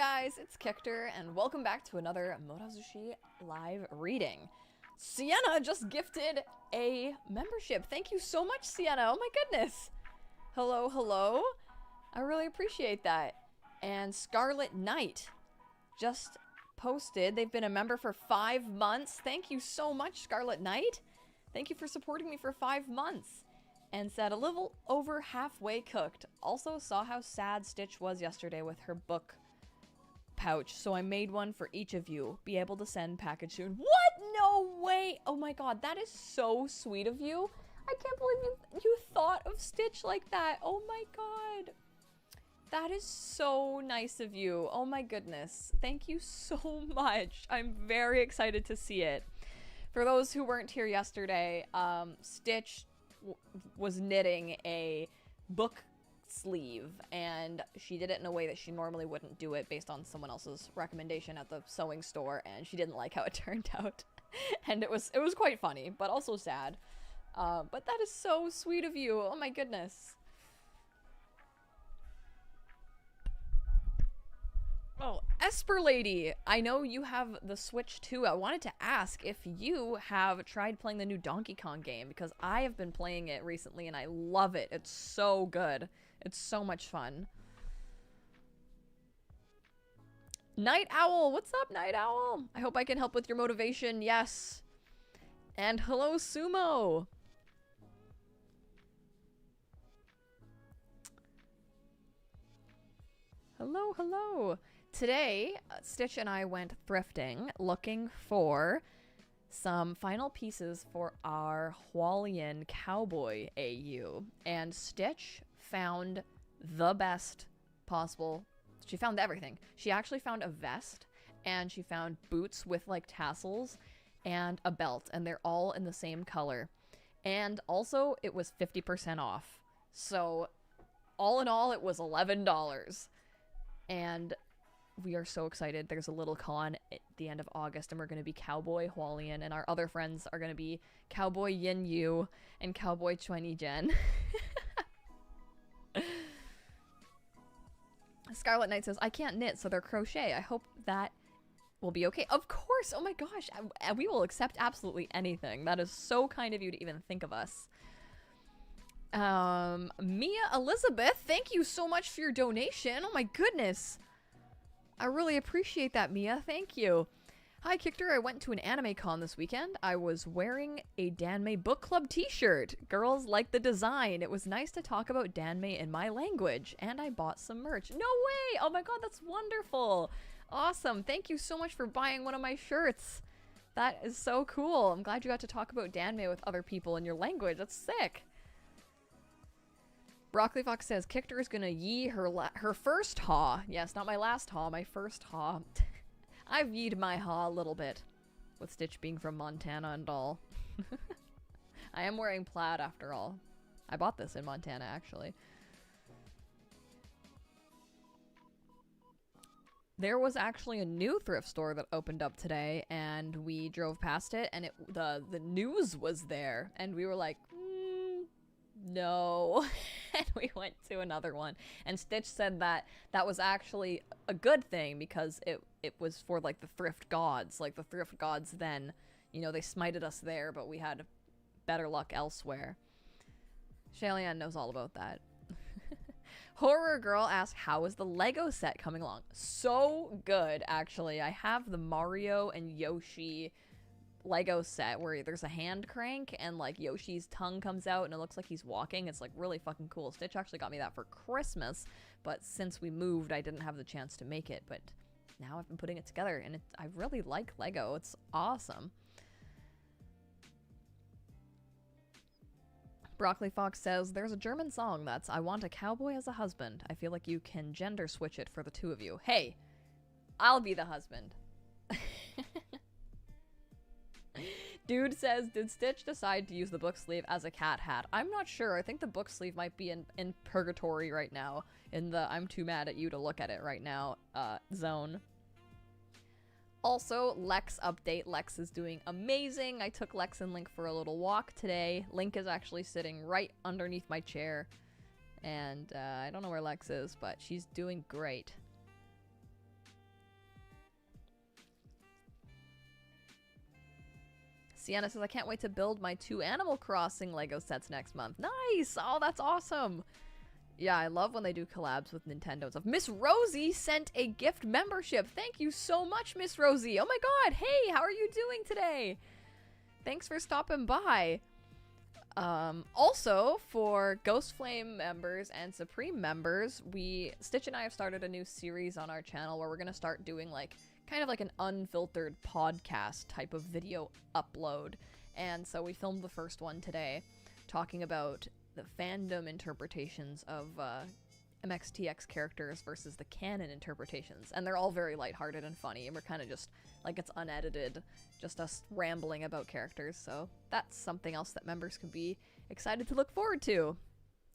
guys, it's Kictor, and welcome back to another Murazushi live reading. Sienna just gifted a membership. Thank you so much, Sienna. Oh my goodness. Hello, hello. I really appreciate that. And Scarlet Knight just posted. They've been a member for 5 months. Thank you so much, Scarlet Knight. Thank you for supporting me for 5 months. And said, a little over halfway cooked. Also saw how sad Stitch was yesterday with her book pouch, so I made one for each of you. Be able to send package soon. What? No way! Oh my god, that is so sweet of you. I can't believe you thought of Stitch like that. Oh my god. That is so nice of you. Oh my goodness. Thank you so much. I'm very excited to see it. For those who weren't here yesterday, Stitch was knitting a book sleeve, and she did it in a way that she normally wouldn't do it based on someone else's recommendation at the sewing store, and she didn't like how it turned out. And it was quite funny, but also sad. But that is so sweet of you. Oh my goodness. Oh, Esper Lady, I know you have the Switch too. I wanted to ask if you have tried playing the new Donkey Kong game, because I have been playing it recently and I love it. It's so good. It's so much fun. Night Owl, what's up, Night Owl? I hope I can help with your motivation. Yes. And hello, Sumo. Hello, hello. Today, Stitch and I went thrifting looking for some final pieces for our WANGXIAN cowboy AU. And Stitch found the best possible. She found everything. She actually found a vest, and she found boots with like tassels and a belt, and they're all in the same color. And also, it was 50% off. So, all in all, it was $11. And we are so excited. There's a little con at the end of August, and we're going to be Cowboy WANGXIAN, and our other friends are going to be Cowboy Yin Yu and Cowboy Chuan Jen. Scarlet Knight says, I can't knit, so they're crochet. I hope that will be okay. Of course! Oh my gosh! We will accept absolutely anything. That is so kind of you to even think of us. Mia Elizabeth, thank you so much for your donation. Oh my goodness. I really appreciate that, Mia. Thank you. Hi, Kictor. I went to an anime con this weekend. I was wearing a danmei book club t-shirt. Girls like the design. It was nice to talk about danmei in my language. And I bought some merch. No way! Oh my god, that's wonderful. Awesome. Thank you so much for buying one of my shirts. That is so cool. I'm glad you got to talk about danmei with other people in your language. That's sick. Broccoli Fox says, Kictor is gonna yee her first haw. Yes, not my last haw, my first haw. I've yeed my haw a little bit. With Stitch being from Montana and all. I am wearing plaid after all. I bought this in Montana, actually. There was actually a new thrift store that opened up today, and we drove past it, and the news was there, and we were like, no. And we went to another one, and Stitch said that that was actually a good thing, because it was for like the thrift gods. Like the thrift gods then, you know, they smited us there, but we had better luck elsewhere. Shalian knows all about that. Horror Girl asked, how is the Lego set coming along? So good, actually. I have the Mario and Yoshi Lego set where there's a hand crank and like Yoshi's tongue comes out and it looks like he's walking. It's like really fucking cool. Stitch actually got me that for Christmas, but since we moved I didn't have the chance to make it, but now I've been putting it together, and I really like Lego. It's awesome. Broccoli Fox says, there's a German song that's I want a cowboy as a husband. I feel like you can gender switch it for the two of you. Hey, I'll be the husband. Dude says, did Stitch decide to use the book sleeve as a cat hat? I'm not sure. I think the book sleeve might be in purgatory right now. In the I'm too mad at you to look at it right now zone. Also, Lex update. Lex is doing amazing. I took Lex and Link for a little walk today. Link is actually sitting right underneath my chair. And I don't know where Lex is, but she's doing great. Sienna says, I can't wait to build my 2 Animal Crossing Lego sets next month. Nice! Oh, that's awesome! Yeah, I love when they do collabs with Nintendo and stuff. Miss Rosie sent a gift membership. Thank you so much, Miss Rosie. Oh my god, hey, how are you doing today? Thanks for stopping by. Also, for Ghost Flame members and Supreme members, Stitch and I have started a new series on our channel where we're going to start doing like kind of like an unfiltered podcast type of video upload. And so we filmed the first one today talking about the fandom interpretations of MXTX characters versus the canon interpretations. And they're all very lighthearted and funny, and we're kind of just, like, it's unedited, just us rambling about characters, so that's something else that members can be excited to look forward to.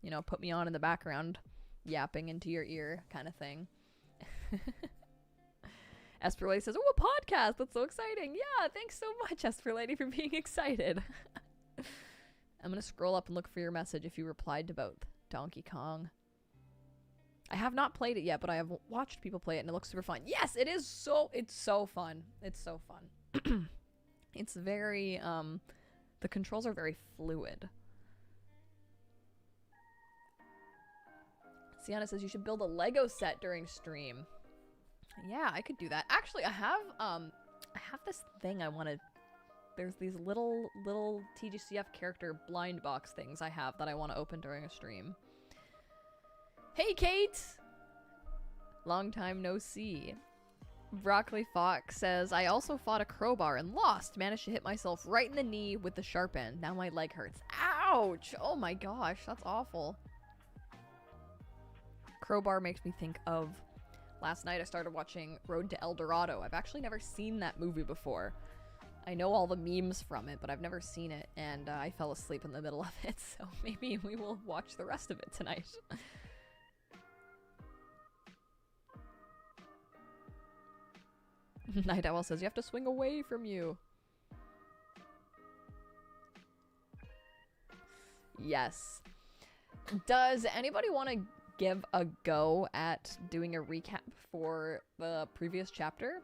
You know, put me on in the background, yapping into your ear kind of thing. Esper Lady says, oh, a podcast! That's so exciting! Yeah, thanks so much, Esper Lady, for being excited. I'm gonna scroll up and look for your message if you replied about Donkey Kong. I have not played it yet, but I have watched people play it, and it looks super fun. Yes, it is it's so fun. It's so fun. It's very, the controls are very fluid. Sienna says you should build a Lego set during stream. Yeah, I could do that. Actually, I have this thing I want to... There's these little TGCF character blind box things I have that I want to open during a stream. Hey, Kate! Long time no see. Broccoli Fox says, I also fought a crowbar and lost. Managed to hit myself right in the knee with the sharp end. Now my leg hurts. Ouch! Oh my gosh, that's awful. Crowbar makes me think of... Last night I started watching Road to El Dorado. I've actually never seen that movie before. I know all the memes from it, but I've never seen it, and I fell asleep in the middle of it, so maybe we will watch the rest of it tonight. Night Owl says, you have to swing away from you. Yes. Does anybody want to give a go at doing a recap for the previous chapter?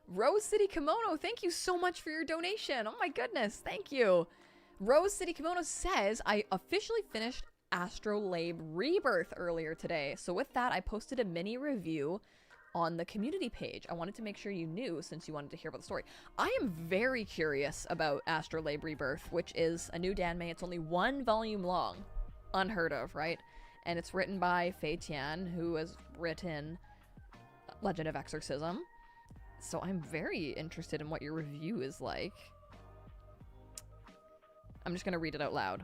Rose City Kimono, thank you so much for your donation. Oh my goodness, thank you. Rose City Kimono says, I officially finished Astrolabe Rebirth earlier today. So with that, I posted a mini review on the community page. I wanted to make sure you knew since you wanted to hear about the story. I am very curious about Astrolabe Rebirth, which is a new danmei. It's only 1 volume long. Unheard of, right? And it's written by Fei Tian, who has written Legend of Exorcism. So I'm very interested in what your review is like. I'm just going to read it out loud.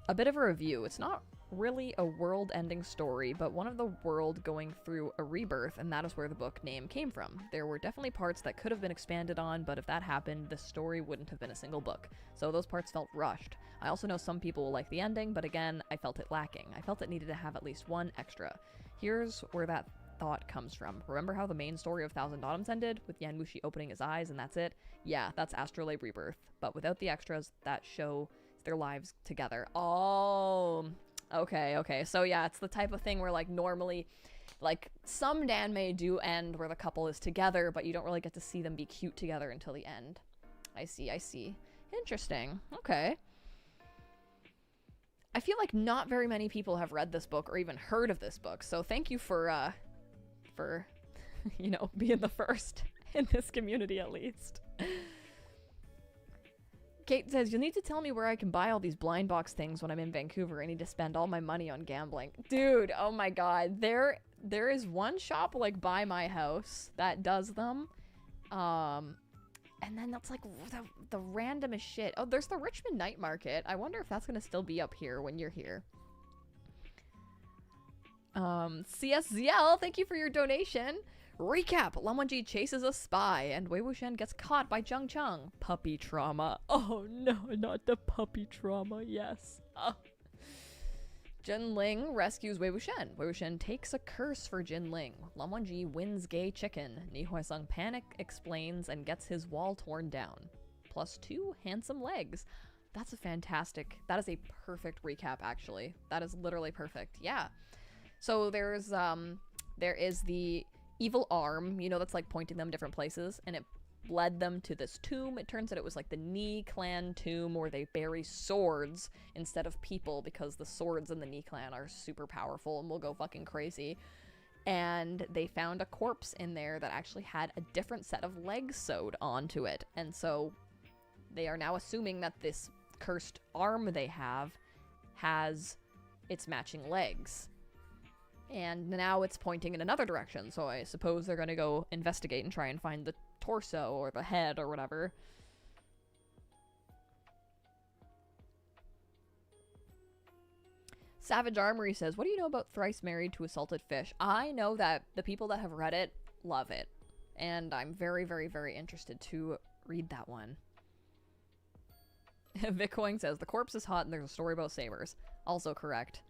A bit of a review. It's not really a world-ending story, but one of the world going through a rebirth, and that is where the book name came from. There were definitely parts that could have been expanded on, but if that happened, the story wouldn't have been a single book. So those parts felt rushed. I also know some people will like the ending, but again, I felt it lacking. I felt it needed to have at least one extra. Here's where that thought comes from. Remember how the main story of Thousand Autumns ended, with Yan Wuxi opening his eyes and that's it? Yeah, that's Astrolabe Rebirth, but without the extras that show their lives together. Oh, okay. So yeah, it's the type of thing where like normally, like some danmei do end where the couple is together, but you don't really get to see them be cute together until the end. I see. Interesting. Okay. I feel like not very many people have read this book or even heard of this book, so thank you for you know, being the first in this community at least. Kate says, you'll need to tell me where I can buy all these blind box things when I'm in Vancouver. I need to spend all my money on gambling. Dude, oh my god. There is one shop like by my house that does them. And then that's like the randomest shit. Oh, there's the Richmond Night Market. I wonder if that's gonna still be up here when you're here. CSZL, thank you for your donation. Recap, Lan Wangji chases a spy and Wei Wuxian gets caught by Zheng Cheng. Puppy trauma. Oh no, not the puppy trauma, yes. Jin Ling rescues Wei Wuxian. Wei Wuxian takes a curse for Jin Ling. Lan Wangji wins gay chicken. Ni Huaisang panic explains and gets his wall torn down. +2 handsome legs. That's a fantastic, that is a perfect recap actually. That is literally perfect, yeah. So there is the evil arm, you know, that's like pointing them different places, and it led them to this tomb. It turns out it was like the Ni clan tomb where they bury swords instead of people because the swords in the Ni clan are super powerful and will go fucking crazy. And they found a corpse in there that actually had a different set of legs sewed onto it. And so they are now assuming that this cursed arm they have has its matching legs. And now it's pointing in another direction, so I suppose they're gonna go investigate and try and find the torso or the head or whatever. Savage Armory says, what do you know about Thrice Married to a Salted Fish? I know that the people that have read it love it. And I'm very, very, very interested to read that one. Bitcoin says, the corpse is hot and there's a story about sabers. Also correct.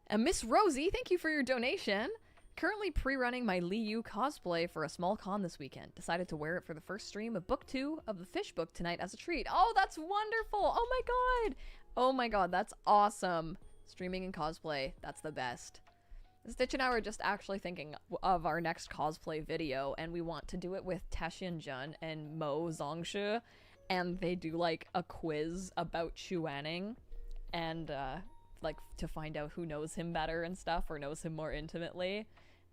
And Miss Rosie, thank you for your donation. Currently pre-running my Liu cosplay for a small con this weekend. Decided to wear it for the first stream of book 2 of the fish book tonight as a treat. Oh, that's wonderful. Oh my god. Oh my god, that's awesome. Streaming and cosplay, that's the best. Stitch and I were just actually thinking of our next cosplay video, and we want to do it with Taxian Jun and Mo Zongshi, and they do like a quiz about Chuaning, and like to find out who knows him better and stuff, or knows him more intimately.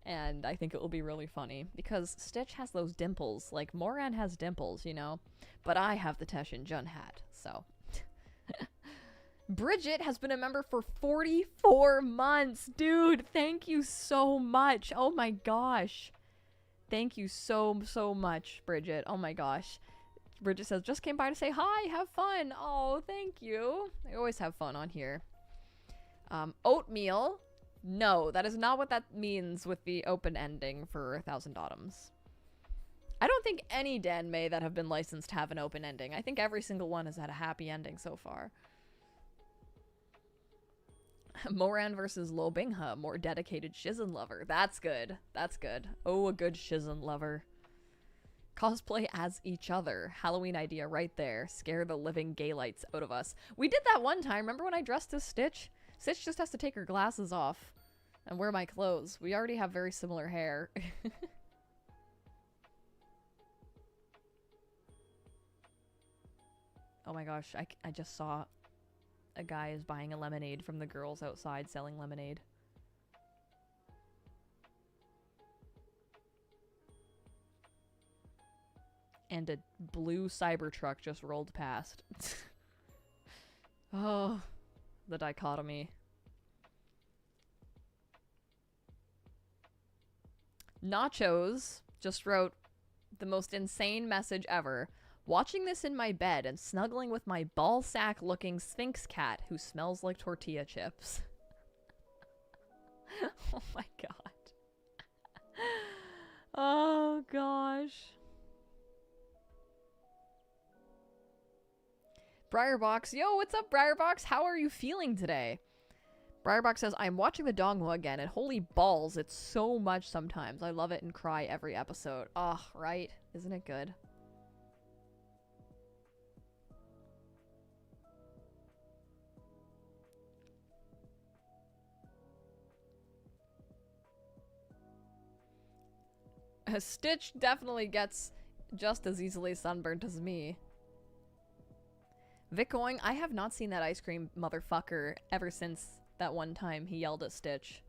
And I think it will be really funny, because Stitch has those dimples, like Moran has dimples, you know, but I have the Taxian Jun hat, so... Bridget has been a member for 44 months. Dude, thank you so much. Oh my gosh. Thank you so, so much, Bridget. Oh my gosh. Bridget says, just came by to say hi, have fun. Oh, thank you. I always have fun on here. Oatmeal. No, that is not what that means with the open ending for 1,000 Autumns. I don't think any danmei that have been licensed have an open ending. I think every single one has had a happy ending so far. Moran versus Lo Bingha, more dedicated Shizen lover. That's good. That's good. Oh, a good Shizen lover. Cosplay as each other. Halloween idea right there. Scare the living gay lights out of us. We did that one time. Remember when I dressed as Stitch? Stitch just has to take her glasses off and wear my clothes. We already have very similar hair. Oh my gosh, I just saw a guy is buying a lemonade from the girls outside selling lemonade. And a blue Cybertruck just rolled past. Oh, the dichotomy. Nachos just wrote the most insane message ever. Watching this in my bed and snuggling with my ball sack looking Sphinx cat who smells like tortilla chips. Oh my god. Oh gosh. Briarbox, yo, what's up, Briarbox? How are you feeling today? Briarbox says, I'm watching the Dongwa again, and holy balls, it's so much sometimes. I love it and cry every episode. Oh, right? Isn't it good? Stitch definitely gets just as easily sunburnt as me. Vicoing, I have not seen that ice cream motherfucker ever since that one time he yelled at Stitch.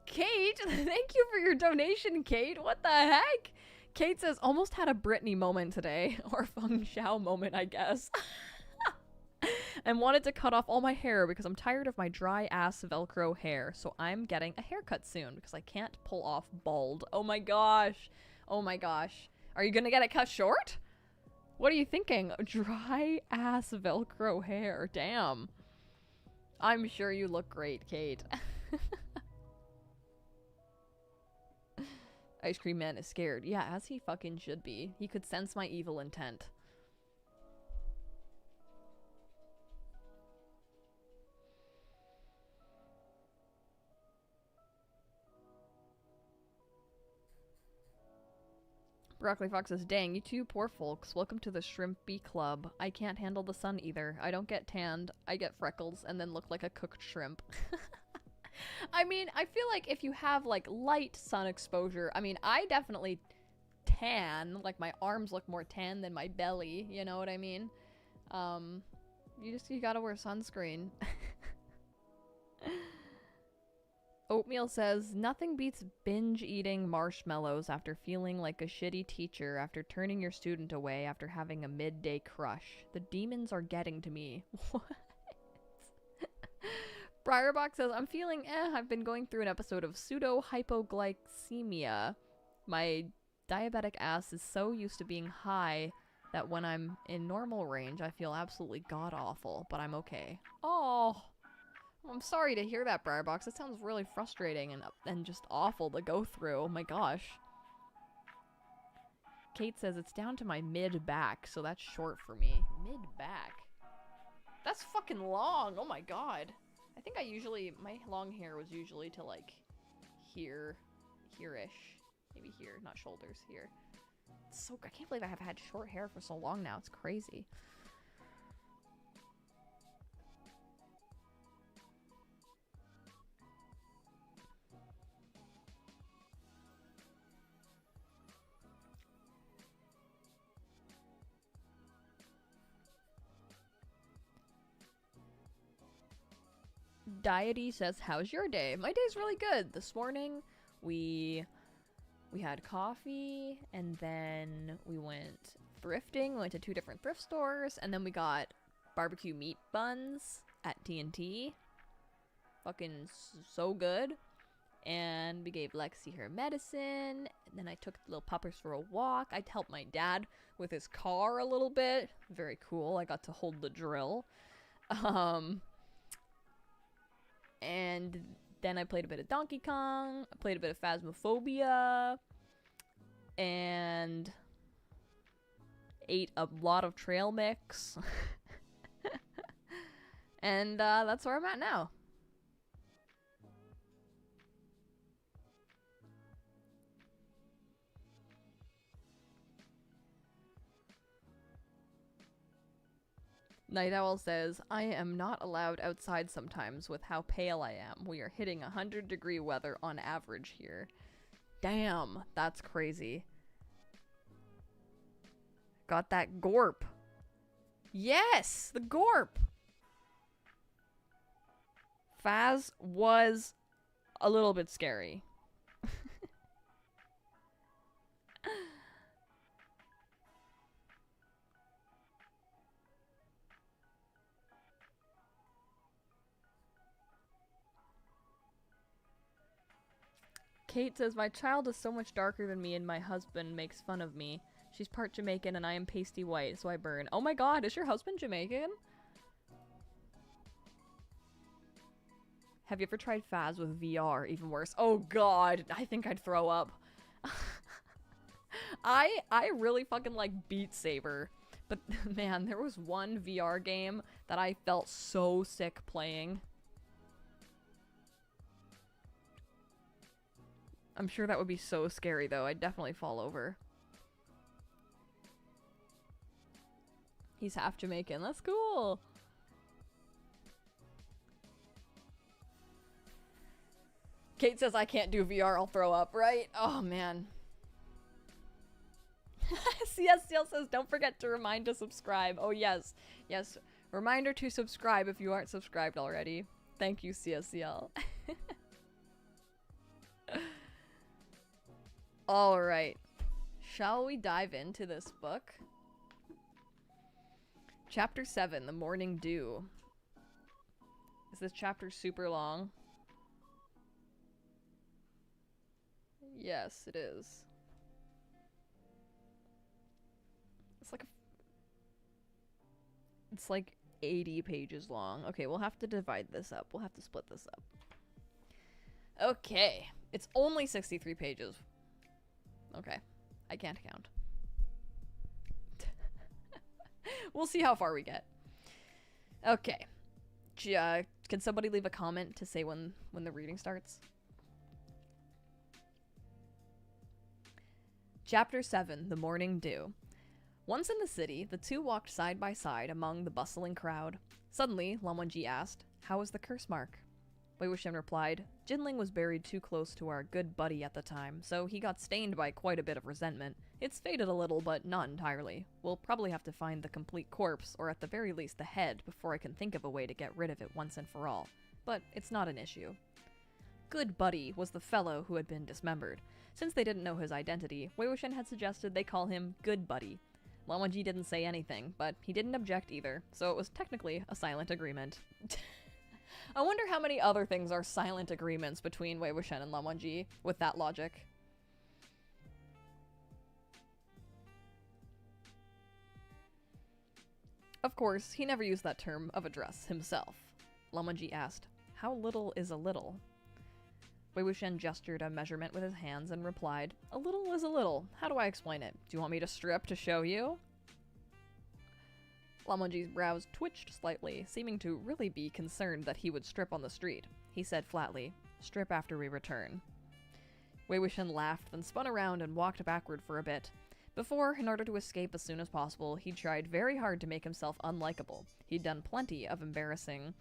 Kate, thank you for your donation, Kate. What the heck? Kate says, almost had a Britney moment today. Or Feng Xiao moment, I guess. And wanted to cut off all my hair because I'm tired of my dry ass Velcro hair. So I'm getting a haircut soon because I can't pull off bald. Oh my gosh. Oh my gosh. Are you gonna get it cut short? What are you thinking? Dry ass Velcro hair. Damn. I'm sure you look great, Kate. Ice Cream Man is scared. Yeah, as he fucking should be. He could sense my evil intent. Broccoli Fox says, dang, you two poor folks. Welcome to the Shrimpy Club. I can't handle the sun either. I don't get tanned. I get freckles and then look like a cooked shrimp. I mean, I feel like if you have like light sun exposure, I mean, I definitely tan, like my arms look more tan than my belly, you know what I mean? You gotta wear sunscreen. Oatmeal says, nothing beats binge eating marshmallows after feeling like a shitty teacher after turning your student away after having a midday crush. The demons are getting to me. What? Briarbox says, I'm feeling I've been going through an episode of pseudo-hypoglycemia. My diabetic ass is so used to being high that when I'm in normal range, I feel absolutely god-awful, but I'm okay. Oh, I'm sorry to hear that, Briarbox. It sounds really frustrating and just awful to go through. Oh my gosh. Kate says, it's down to my mid-back, so that's short for me. Mid-back? That's fucking long. Oh my god. I think my long hair was usually to like here-ish. Maybe here, not shoulders, here. I can't believe I have had short hair for so long now. It's crazy. Diety says, how's your day? My day's really good. This morning, we had coffee, and then we went thrifting. We went to 2 different thrift stores, and then we got barbecue meat buns at T&T. Fucking so good. And we gave Lexi her medicine, and then I took the little puppers for a walk. I helped my dad with his car a little bit. Very cool. I got to hold the drill. And then I played a bit of Donkey Kong, I played a bit of Phasmophobia, and ate a lot of trail mix. And that's where I'm at now. Night Owl says, I am not allowed outside sometimes with how pale I am. We are hitting 100-degree weather on average here. Damn, that's crazy. Got that gorp. Yes, the gorp. Phas was a little bit scary. Kate says, my child is so much darker than me and my husband makes fun of me. She's part Jamaican and I am pasty white, so I burn. Oh my god, is your husband Jamaican? Have you ever tried Phas with VR? Even worse. Oh god, I think I'd throw up. I really fucking like Beat Saber. But man, there was one VR game that I felt so sick playing. I'm sure that would be so scary, though. I'd definitely fall over. He's half Jamaican. That's cool. Kate says, I can't do VR. I'll throw up, right? Oh, man. CSCL says, don't forget to remind to subscribe. Oh, yes. Yes. Reminder to subscribe if you aren't subscribed already. Thank you, CSCL. Alright, shall we dive into this book? Chapter 7, The Morning Dew. Is this chapter super long? Yes, it is. It's like 80 pages long. Okay, we'll have to divide this up. We'll have to split this up. Okay, it's only 63 pages. Okay, I can't count. We'll see how far we get. Okay. Can somebody leave a comment to say when the reading starts? Chapter 7, The Morning Dew. Once in the city, the two walked side by side among the bustling crowd. Suddenly, Lan Wangji asked, how is the curse mark? Wei Wuxian replied. Jinling was buried too close to our good buddy at the time, so he got stained by quite a bit of resentment. It's faded a little, but not entirely. We'll probably have to find the complete corpse, or at the very least the head, before I can think of a way to get rid of it once and for all. But it's not an issue. Good Buddy was the fellow who had been dismembered. Since they didn't know his identity, Wei Wuxian had suggested they call him Good Buddy. Lan Wangji didn't say anything, but he didn't object either, so it was technically a silent agreement. I wonder how many other things are silent agreements between Wei Wuxian and Lan Wangji with that logic. Of course, he never used that term of address himself. Lan Wangji asked, "How little is a little?" Wei Wuxian gestured a measurement with his hands and replied, "A little is a little. How do I explain it? Do you want me to strip to show you?" Lan Wangji's brows twitched slightly, seeming to really be concerned that he would strip on the street. He said flatly, "Strip after we return." Wei Wuxian laughed, then spun around and walked backward for a bit. Before, in order to escape as soon as possible, he tried very hard to make himself unlikable. He'd done plenty of embarrassing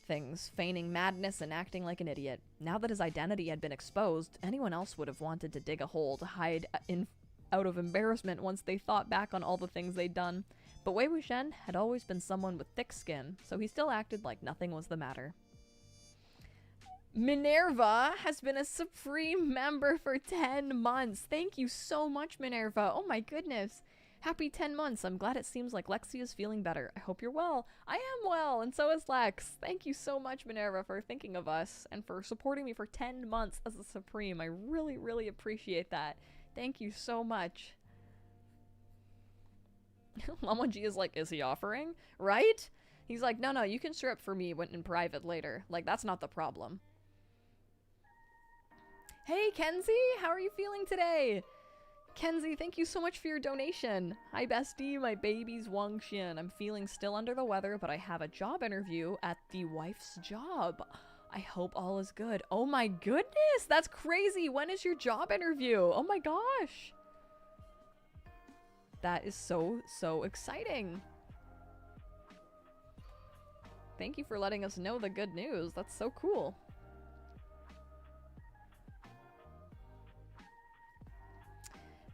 things, feigning madness and acting like an idiot. Now that his identity had been exposed, anyone else would have wanted to dig a hole to hide out of embarrassment once they thought back on all the things they'd done. But Wei Wuxian had always been someone with thick skin, so he still acted like nothing was the matter. Minerva has been a Supreme member for 10 months. Thank you so much, Minerva. Oh my goodness. Happy 10 months. I'm glad it seems like Lexi is feeling better. I hope you're well. I am well, and so is Lex. Thank you so much, Minerva, for thinking of us and for supporting me for 10 months as a Supreme. I really, really appreciate that. Thank you so much. Lan Wangji is like, is he offering? Right? He's like, no, you can strip for me when in private later. Like, that's not the problem. Hey, Kenzie! How are you feeling today? Kenzie, thank you so much for your donation. Hi, bestie. My baby's WANGXIAN. I'm feeling still under the weather, but I have a job interview at the wife's job. I hope all is good. Oh my goodness! That's crazy! When is your job interview? Oh my gosh! That is so exciting. Thank you for letting us know the good news. That's so cool.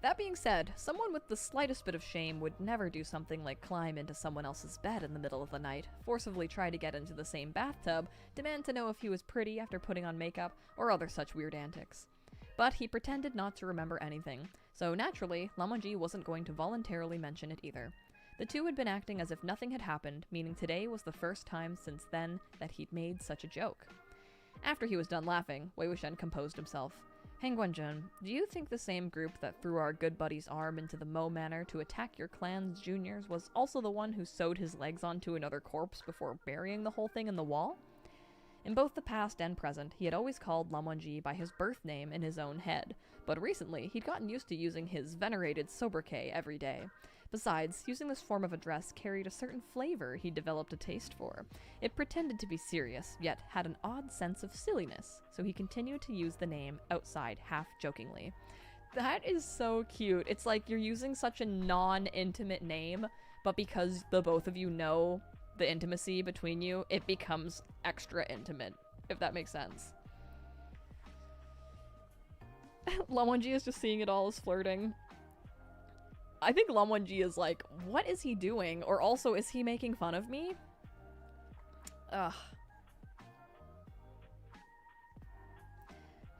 That being said, someone with the slightest bit of shame would never do something like climb into someone else's bed in the middle of the night, forcibly try to get into the same bathtub, demand to know if he was pretty after putting on makeup, or other such weird antics. But he pretended not to remember anything, so naturally, Lan Wangji wasn't going to voluntarily mention it either. The two had been acting as if nothing had happened, meaning today was the first time since then that he'd made such a joke. After he was done laughing, Wei Wuxian composed himself. Hengguanjun, do you think the same group that threw our good buddy's arm into the Mo Manor to attack your clan's juniors was also the one who sewed his legs onto another corpse before burying the whole thing in the wall? In both the past and present, he had always called Lan Wangji by his birth name in his own head, but recently he'd gotten used to using his venerated sobriquet every day. Besides, using this form of address carried a certain flavor he'd developed a taste for. It pretended to be serious, yet had an odd sense of silliness, so he continued to use the name outside half-jokingly. That is so cute. It's like you're using such a non-intimate name, but because the both of you know the intimacy between you, it becomes extra intimate, if that makes sense. Lan Wangji is just seeing it all as flirting. I think Lan Wangji is like, what is he doing? Or also, is he making fun of me? Ugh.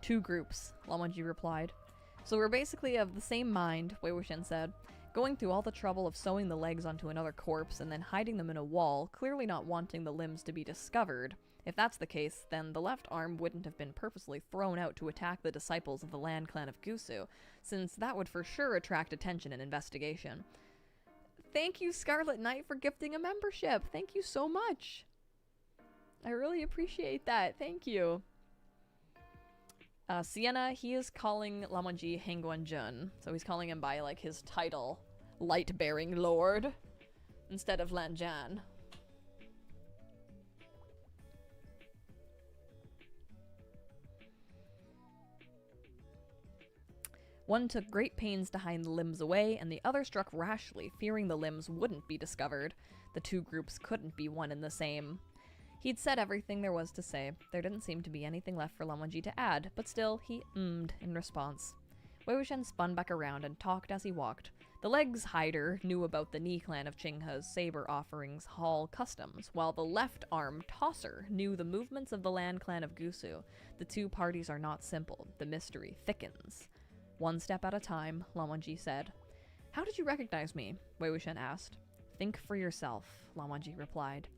Two groups, Lan Wangji replied. So we're basically of the same mind, Wei Wuxian said. Going through all the trouble of sewing the legs onto another corpse and then hiding them in a wall, clearly not wanting the limbs to be discovered. If that's the case, then the left arm wouldn't have been purposely thrown out to attack the disciples of the Land Clan of Gusu, since that would for sure attract attention and investigation. Thank you, Scarlet Knight, for gifting a membership. Thank you so much. I really appreciate that. Thank you. Sienna, he is calling Lan Wangji Hengguanjun, so he's calling him by, like, his title, Light-Bearing Lord, instead of Lan Zhan. One took great pains to hide the limbs away, and the other struck rashly, fearing the limbs wouldn't be discovered. The two groups couldn't be one and the same. He'd said everything there was to say. There didn't seem to be anything left for Lan Wangji to add, but still, he ummed in response. Wei Wuxian spun back around and talked as he walked. The legs hider knew about the Ni clan of Qinghe's saber offerings hall customs, while the left arm tosser knew the movements of the Lan clan of Gusu. The two parties are not simple. The mystery thickens. One step at a time, Lan Wangji said. How did you recognize me? Wei Wuxian asked. Think for yourself, Lan Wangji replied.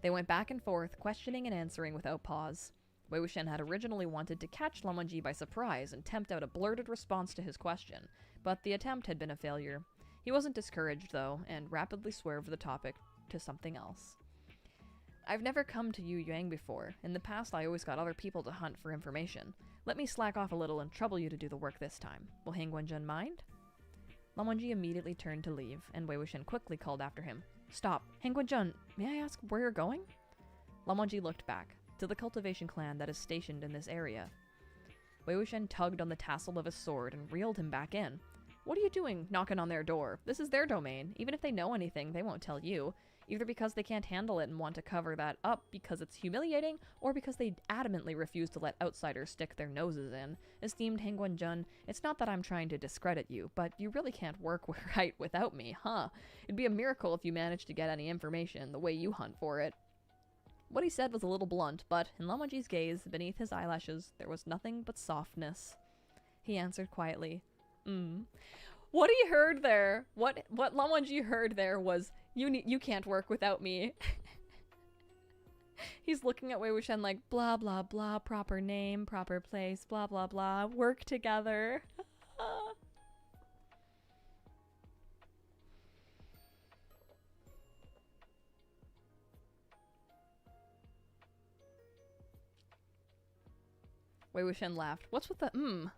They went back and forth, questioning and answering without pause. Wei Wuxian had originally wanted to catch Lan Wangji by surprise and tempt out a blurted response to his question, but the attempt had been a failure. He wasn't discouraged, though, and rapidly swerved the topic to something else. I've never come to Yu Yang before. In the past, I always got other people to hunt for information. Let me slack off a little and trouble you to do the work this time. Will Hangguanzhen mind? Lan Wangji immediately turned to leave, and Wei Wuxian quickly called after him. Stop. Hangguanzhen, may I ask where you're going? Lan Wangji looked back. To the cultivation clan that is stationed in this area. Wei Wuxian tugged on the tassel of his sword and reeled him back in. What are you doing, knocking on their door? This is their domain. Even if they know anything, they won't tell you. Either because they can't handle it and want to cover that up because it's humiliating, or because they adamantly refuse to let outsiders stick their noses in. Esteemed Hangguanzhen, it's not that I'm trying to discredit you, but you really can't work right without me, huh? It'd be a miracle if you managed to get any information the way you hunt for it. What he said was a little blunt, but in Lan Wangji's gaze, beneath his eyelashes, there was nothing but softness. He answered quietly, What he heard there, what Lan Wangji heard there was, you can't work without me. He's looking at Wei Wuxian like, blah blah blah, proper name, proper place, blah blah blah, work together. Wei Wuxian laughed. What's with the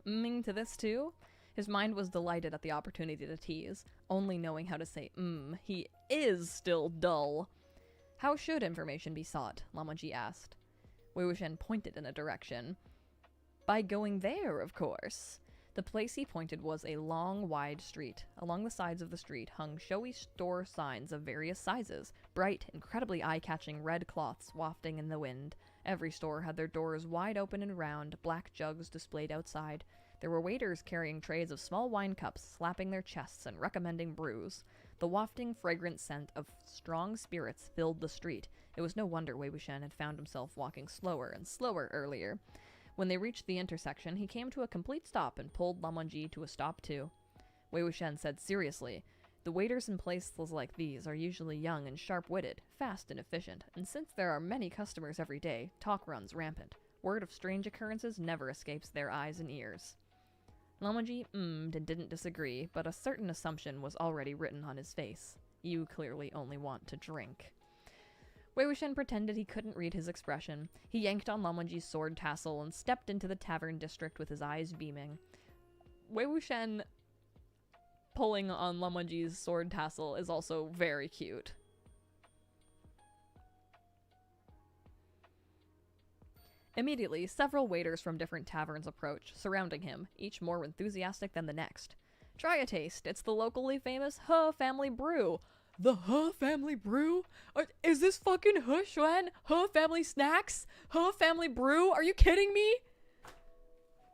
mming to this too? His mind was delighted at the opportunity to tease, only knowing how to say he is still dull. How should information be sought? Lan Wangji asked. Wei Wuxian pointed in a direction. By going there, of course. The place he pointed was a long, wide street. Along the sides of the street hung showy store signs of various sizes, bright, incredibly eye-catching red cloths wafting in the wind. Every store had their doors wide open and round, black jugs displayed outside. There were waiters carrying trays of small wine cups, slapping their chests and recommending brews. The wafting, fragrant scent of strong spirits filled the street. It was no wonder Wei Wuxian had found himself walking slower and slower earlier. When they reached the intersection, he came to a complete stop and pulled Lan Wangji to a stop too. Wei Wuxian said seriously, the waiters in places like these are usually young and sharp-witted, fast and efficient, and since there are many customers every day, talk runs rampant. Word of strange occurrences never escapes their eyes and ears. Lan Wangji and didn't disagree, but a certain assumption was already written on his face. You clearly only want to drink. Wei Wuxian pretended he couldn't read his expression. He yanked on Lan Wangji's sword tassel and stepped into the tavern district with his eyes beaming. Wei Wuxian pulling on Lan Wangji's sword tassel is also very cute. Immediately, several waiters from different taverns approached, surrounding him, each more enthusiastic than the next. Try a taste. It's the locally famous He family brew. The He family brew? Is this fucking He Xuan? He family snacks? He family brew? Are you kidding me?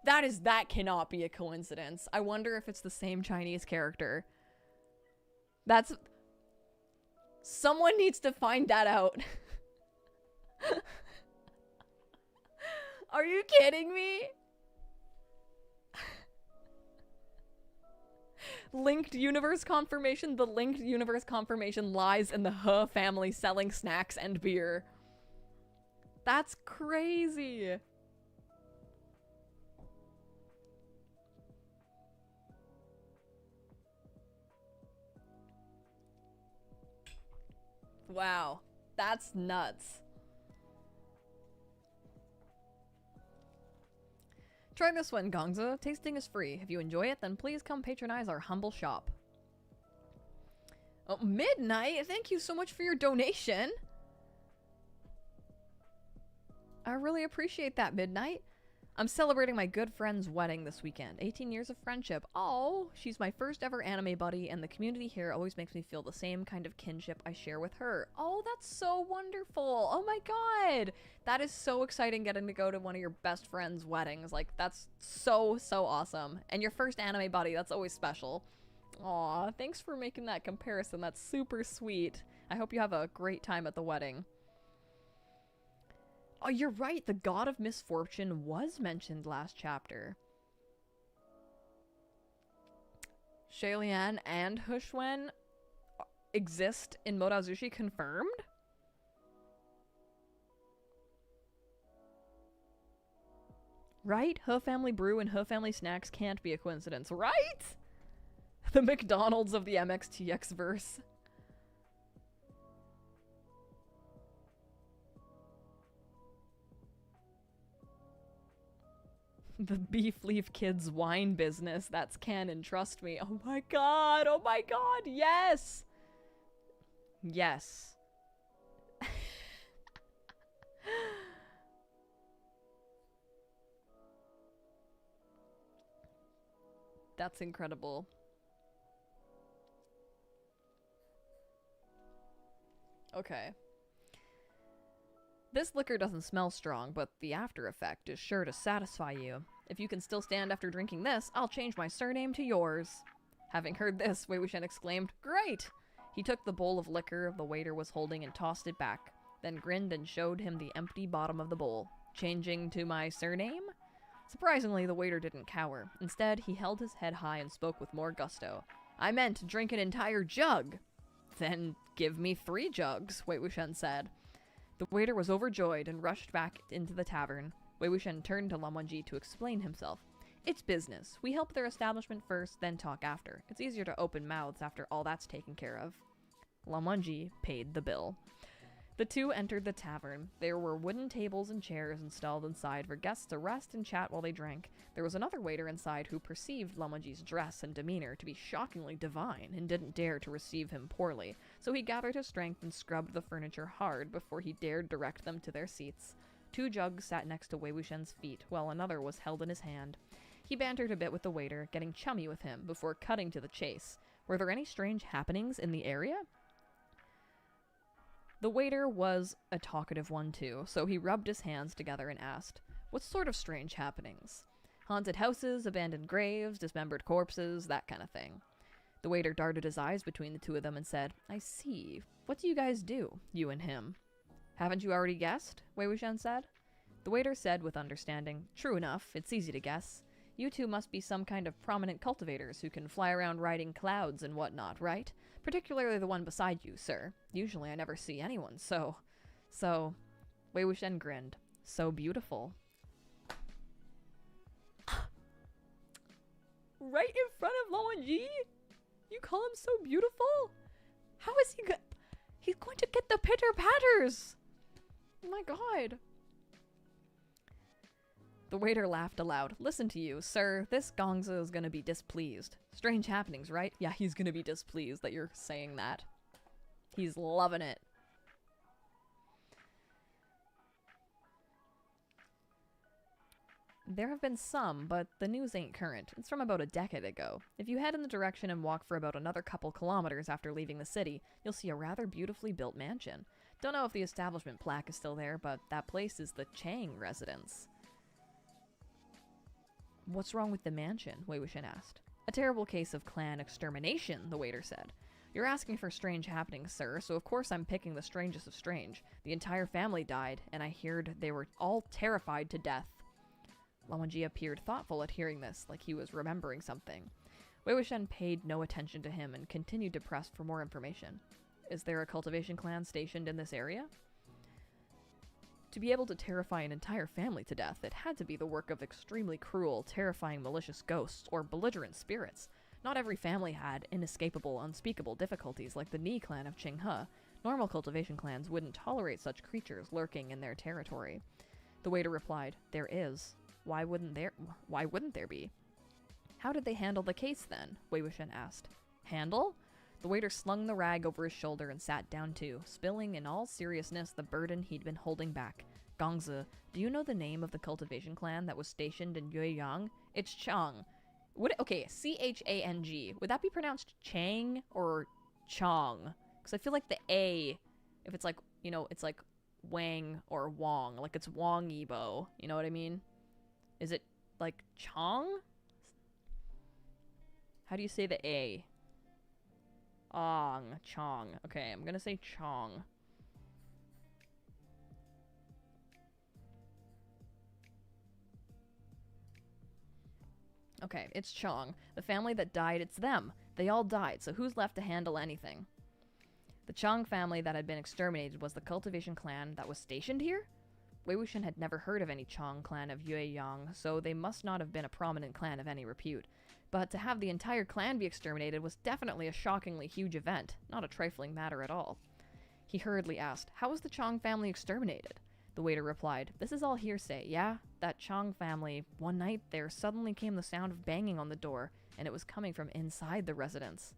That cannot be a coincidence. I wonder if it's the same Chinese character. Someone needs to find that out. Are you kidding me? Linked universe confirmation. The linked universe confirmation lies in the He family selling snacks and beer. That's crazy. Wow, that's nuts. Try this one, Gongza. Tasting is free. If you enjoy it, then please come patronize our humble shop. Oh, Midnight! Thank you so much for your donation! I really appreciate that, Midnight. I'm celebrating my good friend's wedding this weekend. 18 years of friendship. Oh, she's my first ever anime buddy, and the community here always makes me feel the same kind of kinship I share with her. Oh, that's so wonderful. Oh my god. That is so exciting getting to go to one of your best friend's weddings. Like, that's so, so awesome. And your first anime buddy, that's always special. Aw, thanks for making that comparison. That's super sweet. I hope you have a great time at the wedding. Oh, you're right. The god of misfortune was mentioned last chapter. Shailian and Hushwen exist in Modazushi, confirmed? Right? Her family brew and her family snacks can't be a coincidence, right? The McDonald's of the MXTX verse. The Beef Leaf Kids wine business. That's canon, trust me. Oh my god, yes! Yes. That's incredible. Okay. This liquor doesn't smell strong, but the after effect is sure to satisfy you. If you can still stand after drinking this, I'll change my surname to yours. Having heard this, Wei Wuxian exclaimed, "Great!" He took the bowl of liquor the waiter was holding and tossed it back, then grinned and showed him the empty bottom of the bowl. Changing to my surname? Surprisingly, the waiter didn't cower. Instead, he held his head high and spoke with more gusto. "I meant to drink an entire jug." "Then give me 3 jugs," Wei Wuxian said. The waiter was overjoyed and rushed back into the tavern. Wei Wuxian turned to Lan Wangji to explain himself. "It's business. We help their establishment first, then talk after. It's easier to open mouths after all that's taken care of." Lan Wangji paid the bill. The two entered the tavern. There were wooden tables and chairs installed inside for guests to rest and chat while they drank. There was another waiter inside who perceived Lan Wangji's dress and demeanor to be shockingly divine and didn't dare to receive him poorly, so he gathered his strength and scrubbed the furniture hard before he dared direct them to their seats. 2 jugs sat next to Wei Wuxian's feet, while another was held in his hand. He bantered a bit with the waiter, getting chummy with him before cutting to the chase. Were there any strange happenings in the area? The waiter was a talkative one too, so he rubbed his hands together and asked, "What sort of strange happenings?" "Haunted houses, abandoned graves, dismembered corpses, that kind of thing." The waiter darted his eyes between the two of them and said, "I see. What do you guys do, you and him?" "Haven't you already guessed?" Wei Wuxian said. The waiter said with understanding, "True enough, it's easy to guess. You two must be some kind of prominent cultivators who can fly around riding clouds and whatnot, right? Particularly the one beside you, sir. Usually I never see anyone, so... Wei Wuxian grinned. "So beautiful." Right in front of Lan Wangji? You call him so beautiful? How is he He's going to get the pitter-patters! Oh my god. The waiter laughed aloud. "Listen to you, sir. This Gongza is gonna be displeased. Strange happenings, right? Yeah, he's gonna be displeased that you're saying that. He's loving it." "There have been some, but the news ain't current. It's from about a decade ago. If you head in the direction and walk for about another couple kilometers after leaving the city, you'll see a rather beautifully built mansion. Don't know if the establishment plaque is still there, but that place is the Chang residence." "What's wrong with the mansion?" Wei Wuxian asked. "A terrible case of clan extermination," the waiter said. "You're asking for strange happenings, sir, so of course I'm picking the strangest of strange. The entire family died, and I heard they were all terrified to death." Lan Wangji appeared thoughtful at hearing this, like he was remembering something. Wei Wuxian paid no attention to him and continued to press for more information. "Is there a cultivation clan stationed in this area?" To be able to terrify an entire family to death, it had to be the work of extremely cruel, terrifying malicious ghosts or belligerent spirits. Not every family had inescapable, unspeakable difficulties like the Ni clan of Qinghe. Normal cultivation clans wouldn't tolerate such creatures lurking in their territory. The waiter replied, "There is. Why wouldn't there be?" "How did they handle the case then?" Wei Wuxian asked. "Handle?" The waiter slung the rag over his shoulder and sat down too, spilling in all seriousness the burden he'd been holding back. Gongzi, do you know the name of the cultivation clan that was stationed in Yueyang? It's Chong. Okay, C-H-A-N-G. Would that be pronounced Chang or Chong? Because I feel like the A, if it's like, you know, it's like Wang or Wong. Like it's Wong Yibo. You know what I mean? Is it like Chong? How do you say the A? Ong. Chong. Okay, I'm gonna say Chong. Okay, it's Chong. The family that died, it's them. They all died, so who's left to handle anything? The Chong family that had been exterminated was the cultivation clan that was stationed here? Wei Wuxian had never heard of any Chong clan of Yueyang, so they must not have been a prominent clan of any repute. But to have the entire clan be exterminated was definitely a shockingly huge event, not a trifling matter at all. He hurriedly asked, "How was the Chong family exterminated?" The waiter replied, "This is all hearsay, yeah? That Chong family, one night there suddenly came the sound of banging on the door, and it was coming from inside the residence."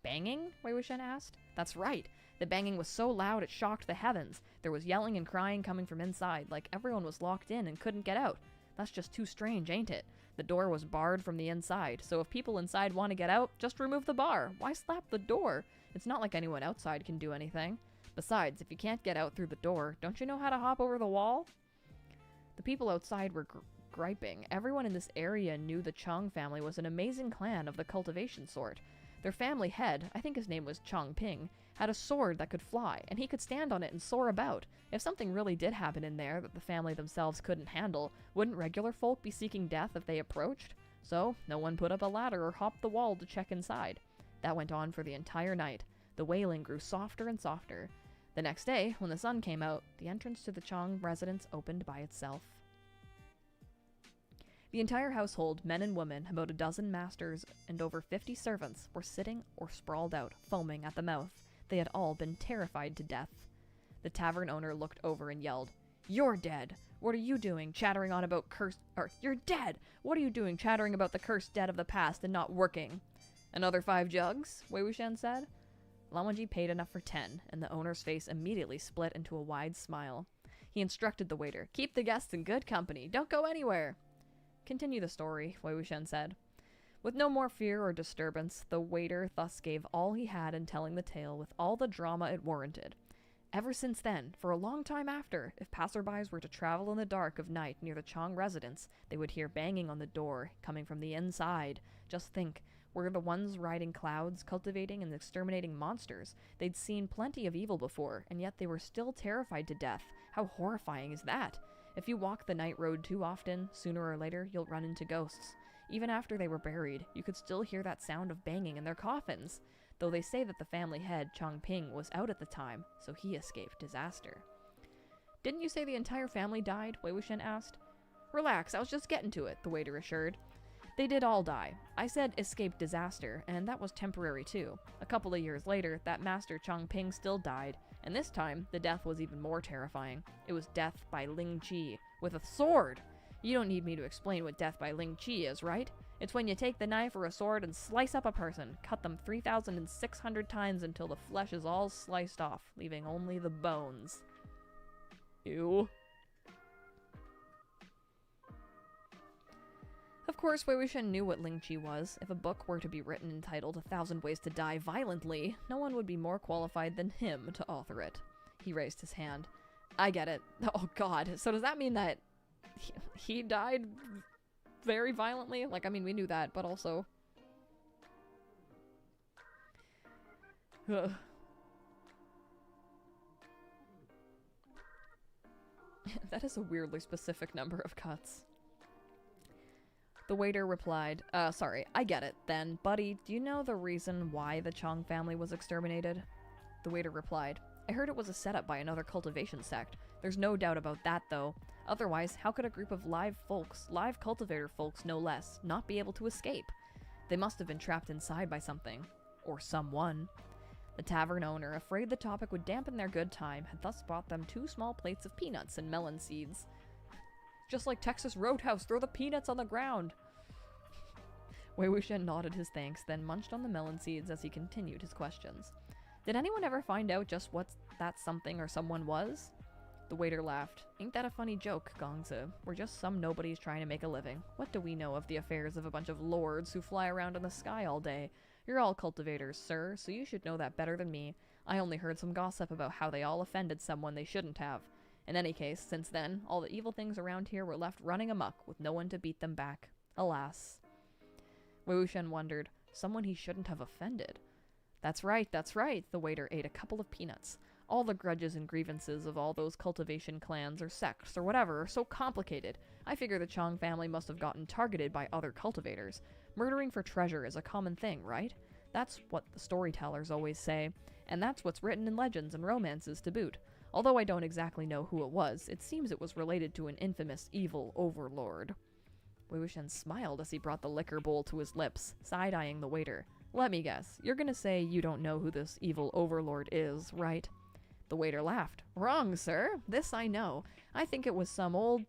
Banging? Wei Wuxian asked. That's right. The banging was so loud it shocked the heavens. There was yelling and crying coming from inside, like everyone was locked in and couldn't get out. That's just too strange, ain't it? The door was barred from the inside, so if people inside want to get out, just remove the bar. Why slap the door? It's not like anyone outside can do anything. Besides, if you can't get out through the door, don't you know how to hop over the wall? The people outside were griping. Everyone in this area knew the Chong family was an amazing clan of the cultivation sort. Their family head, I think his name was Chong Ping, had a sword that could fly, and he could stand on it and soar about. If something really did happen in there that the family themselves couldn't handle, wouldn't regular folk be seeking death if they approached? So, no one put up a ladder or hopped the wall to check inside. That went on for the entire night. The wailing grew softer and softer. The next day, when the sun came out, the entrance to the Chong residence opened by itself. The entire household, men and women, about a dozen masters, and over 50 servants, were sitting or sprawled out, foaming at the mouth. They had all been terrified to death. The tavern owner looked over and yelled, "You're dead! What are you doing, chattering on about you're dead! What are you doing, chattering about the cursed dead of the past and not working?" "Another 5 jugs?" Wei Wuxian said. Lan Wangji paid enough for 10, and the owner's face immediately split into a wide smile. He instructed the waiter, "Keep the guests in good company. Don't go anywhere." "Continue the story," Wei Wuxian said. With no more fear or disturbance, the waiter thus gave all he had in telling the tale with all the drama it warranted. Ever since then, for a long time after, if passerbys were to travel in the dark of night near the Chong residence, they would hear banging on the door, coming from the inside. Just think, were the ones riding clouds, cultivating and exterminating monsters. They'd seen plenty of evil before, and yet they were still terrified to death. How horrifying is that? If you walk the night road too often, sooner or later you'll run into ghosts. Even after they were buried, you could still hear that sound of banging in their coffins, though they say that the family head, Chong Ping, was out at the time, so he escaped disaster. "Didn't you say the entire family died?" Wei Wuxian asked. "Relax, I was just getting to it," the waiter assured. "They did all die. I said escaped disaster, and that was temporary too. A couple of years later, that master Chong Ping still died, and this time, the death was even more terrifying. It was death by Ling Qi, with a sword! You don't need me to explain what death by Ling Qi is, right? It's when you take the knife or a sword and slice up a person, cut them 3,600 times until the flesh is all sliced off, leaving only the bones." Ew. Of course, Wei Wuxian knew what Ling Qi was. If a book were to be written entitled 1,000 Ways to Die Violently, no one would be more qualified than him to author it. He raised his hand. "I get it. Oh god, so does that mean that he died very violently? Like, I mean, we knew that, but also..." Ugh. That is a weirdly specific number of cuts. The waiter replied, sorry, I get it. Then, buddy, do you know the reason why the Chong family was exterminated?" The waiter replied, "I heard it was a setup by another cultivation sect. There's no doubt about that, though. Otherwise, how could a group of live cultivator folks no less, not be able to escape? They must have been trapped inside by something. Or someone." The tavern owner, afraid the topic would dampen their good time, had thus bought them 2 small plates of peanuts and melon seeds. "Just like Texas Roadhouse, throw the peanuts on the ground!" Wei Wuxian nodded his thanks, then munched on the melon seeds as he continued his questions. "Did anyone ever find out just what that something or someone was?" The waiter laughed. Ain't that a funny joke, Gongzi? We're just some nobodies trying to make a living. What do we know of the affairs of a bunch of lords who fly around in the sky all day? You're all cultivators, sir, so you should know that better than me. I only heard some gossip about how they all offended someone they shouldn't have. In any case, since then, all the evil things around here were left running amok with no one to beat them back. Alas. Wei Wuxian wondered, someone he shouldn't have offended. That's right, the waiter ate a couple of peanuts. All the grudges and grievances of all those cultivation clans or sects or whatever are so complicated. I figure the Chong family must have gotten targeted by other cultivators. Murdering for treasure is a common thing, right? That's what the storytellers always say, and that's what's written in legends and romances to boot. Although I don't exactly know who it was, it seems it was related to an infamous evil overlord. Wei Wuxian smiled as he brought the liquor bowl to his lips, side-eyeing the waiter. Let me guess, you're gonna say you don't know who this evil overlord is, right? The waiter laughed. Wrong, sir. This I know. I think it was some old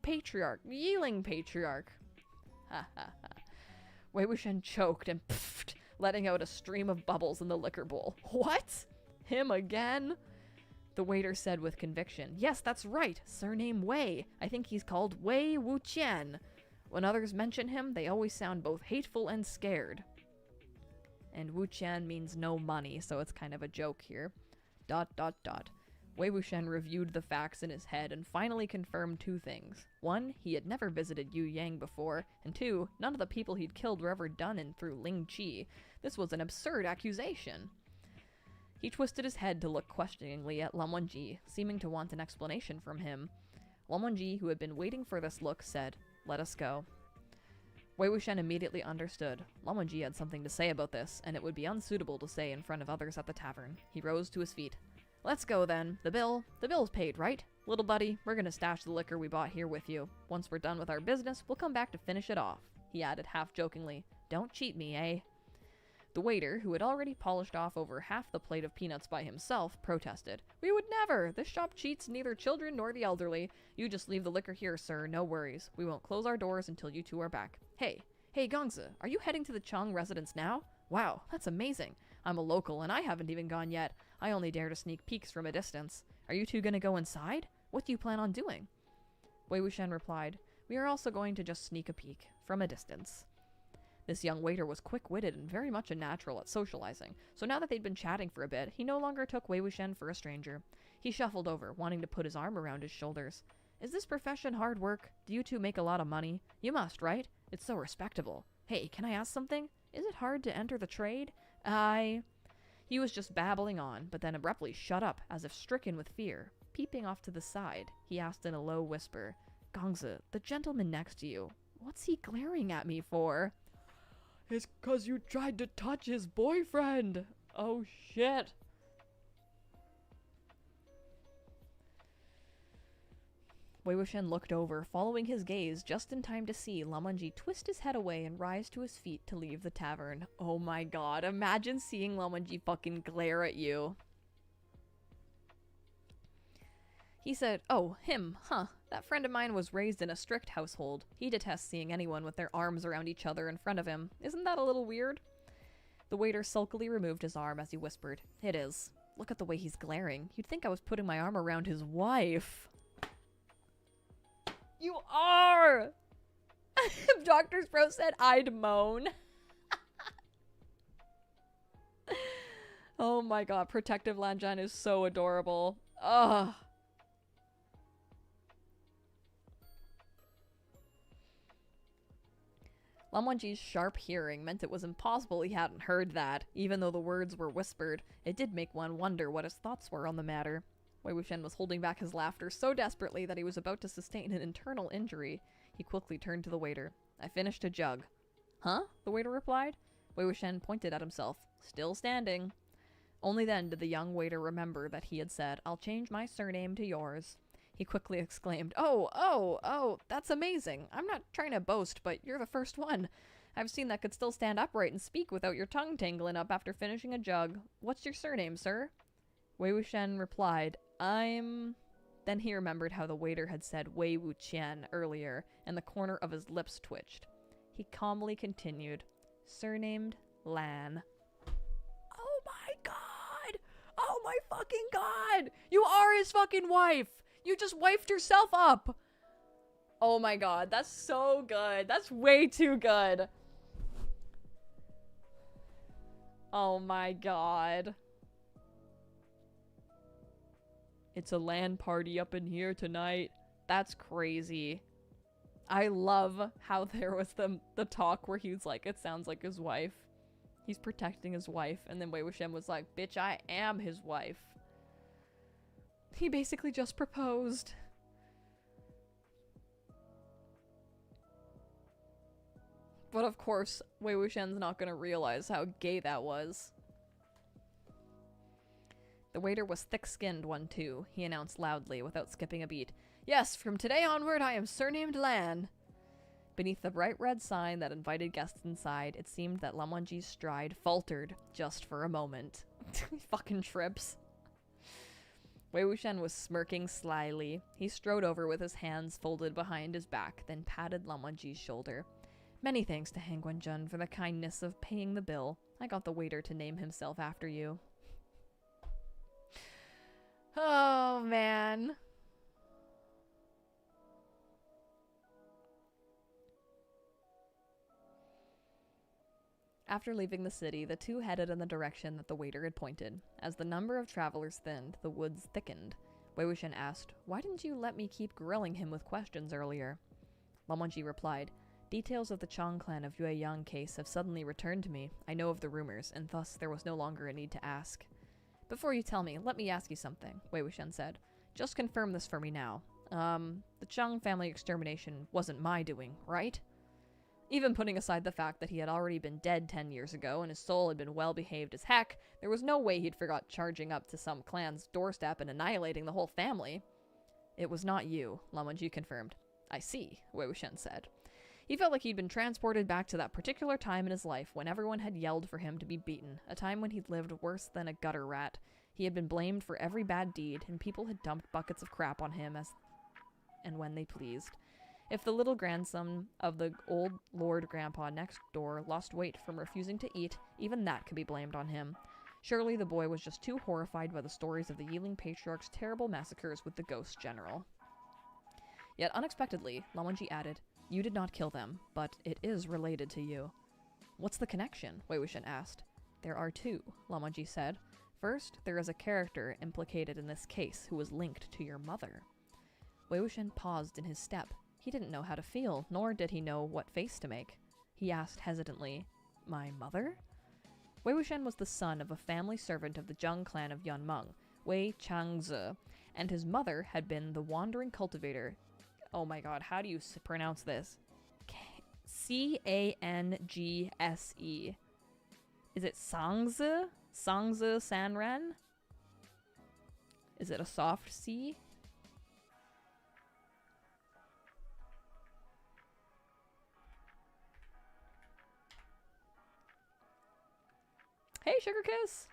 patriarch. Yiling patriarch. Ha ha ha. Wei Wuxian choked and pfft, letting out a stream of bubbles in the liquor bowl. What? Him again? The waiter said with conviction. Yes, that's right. Surname Wei. I think he's called Wei Wuxian. When others mention him, they always sound both hateful and scared. And Wuxian means no money, so it's kind of a joke here. ... Wei Wuxian reviewed the facts in his head and finally confirmed two things. One, he had never visited Yu Yang before, and two, none of the people he'd killed were ever done in through Ling Qi. This was an absurd accusation. He twisted his head to look questioningly at Lan Wangji, seeming to want an explanation from him. Lan Wangji, who had been waiting for this look, said, "Let us go." Wei Wuxian immediately understood. Lan Wangji had something to say about this, and it would be unsuitable to say in front of others at the tavern. He rose to his feet. Let's go then. The bill's paid, right? Little buddy, we're gonna stash the liquor we bought here with you. Once we're done with our business, we'll come back to finish it off. He added half-jokingly. Don't cheat me, eh? The waiter, who had already polished off over half the plate of peanuts by himself, protested. We would never! This shop cheats neither children nor the elderly. You just leave the liquor here, sir, no worries. We won't close our doors until you two are back. Hey, Gongzi, are you heading to the Chong residence now? Wow, that's amazing. I'm a local and I haven't even gone yet. I only dare to sneak peeks from a distance. Are you two gonna go inside? What do you plan on doing? Wei Wuxian replied, We are also going to just sneak a peek, from a distance. This young waiter was quick-witted and very much a natural at socializing, so now that they'd been chatting for a bit, he no longer took Wei Wuxian for a stranger. He shuffled over, wanting to put his arm around his shoulders. Is this profession hard work? Do you two make a lot of money? You must, right? It's so respectable. Hey, can I ask something? Is it hard to enter the trade? He was just babbling on, but then abruptly shut up, as if stricken with fear. Peeping off to the side, he asked in a low whisper, Gongzi, the gentleman next to you, what's he glaring at me for? It's 'cause you tried to touch his boyfriend! Oh shit! Wei Wuxian looked over, following his gaze just in time to see Lan Wangji twist his head away and rise to his feet to leave the tavern. Oh my god, imagine seeing Lan Wangji fucking glare at you. He said, oh, him, huh. That friend of mine was raised in a strict household. He detests seeing anyone with their arms around each other in front of him. Isn't that a little weird? The waiter sulkily removed his arm as he whispered, It is. Look at the way he's glaring. You'd think I was putting my arm around his wife. You are! If Dr. Sprout said, I'd moan. Oh my god, Protective Lanjan is so adorable. Ugh. Lan Wangji's sharp hearing meant it was impossible he hadn't heard that, even though the words were whispered. It did make one wonder what his thoughts were on the matter. Wei Wuxian was holding back his laughter so desperately that he was about to sustain an internal injury. He quickly turned to the waiter. I finished a jug. Huh? The waiter replied. Wei Wuxian pointed at himself, still standing. Only then did the young waiter remember that he had said, I'll change my surname to yours. He quickly exclaimed, Oh, that's amazing. I'm not trying to boast, but you're the first one I've seen that could still stand upright and speak without your tongue tangling up after finishing a jug. What's your surname, sir? Wei Wuxian replied, Then he remembered how the waiter had said Wei Wuxian earlier, and the corner of his lips twitched. He calmly continued, surnamed Lan. Oh my god! Oh my fucking god! You are his fucking wife! You just wifed yourself up! Oh my god, that's so good. That's way too good. Oh my god. It's a LAN party up in here tonight. That's crazy. I love how there was the talk where he was like, it sounds like his wife. He's protecting his wife, and then Wei Wuxian was like, bitch, I am his wife. He basically just proposed. But of course, Wei Wuxian's not gonna realize how gay that was. The waiter was thick-skinned one too, he announced loudly without skipping a beat. Yes, from today onward I am surnamed Lan. Beneath the bright red sign that invited guests inside, it seemed that Lan Wangji's stride faltered just for a moment. Fucking trips. Wei Wuxian was smirking slyly. He strode over with his hands folded behind his back, then patted Lan Wangji's shoulder. Many thanks to Han Guanzhun for the kindness of paying the bill. I got the waiter to name himself after you. Oh, man. After leaving the city, the two headed in the direction that the waiter had pointed. As the number of travelers thinned, the woods thickened. Wei Wuxian asked, "Why didn't you let me keep grilling him with questions earlier?" Lan Wangji replied, "Details of the Chong clan of Yueyang case have suddenly returned to me. I know of the rumors, and thus there was no longer a need to ask." "Before you tell me, let me ask you something," Wei Wuxian said. "Just confirm this for me now. The Chong family extermination wasn't my doing, right?" Even putting aside the fact that he had already been dead 10 years ago and his soul had been well behaved as heck, there was no way he'd forgot charging up to some clan's doorstep and annihilating the whole family. "It was not you," Lan Wangji confirmed. "I see," Wei Wuxian said. He felt like he'd been transported back to that particular time in his life when everyone had yelled for him to be beaten, a time when he'd lived worse than a gutter rat. He had been blamed for every bad deed, and people had dumped buckets of crap on him and when they pleased. If the little grandson of the old Lord Grandpa next door lost weight from refusing to eat, even that could be blamed on him. Surely the boy was just too horrified by the stories of the Yiling Patriarch's terrible massacres with the Ghost General. Yet unexpectedly, Lan Wangji added, "You did not kill them, but it is related to you." "What's the connection?" Wei Wuxian asked. "There are two," Lan Wangji said. "First, there is a character implicated in this case who was linked to your mother." Wei Wuxian paused in his step. He didn't know how to feel, nor did he know what face to make. He asked hesitantly, "My mother?" Wei Wuxian was the son of a family servant of the Zheng clan of Yanmeng, Wei Changzi, and his mother had been the wandering cultivator. Oh my god, how do you pronounce this? Cangse. Is it Sangzi? Sangzi Sanren? Is it a soft C? Hey, Sugar Kiss!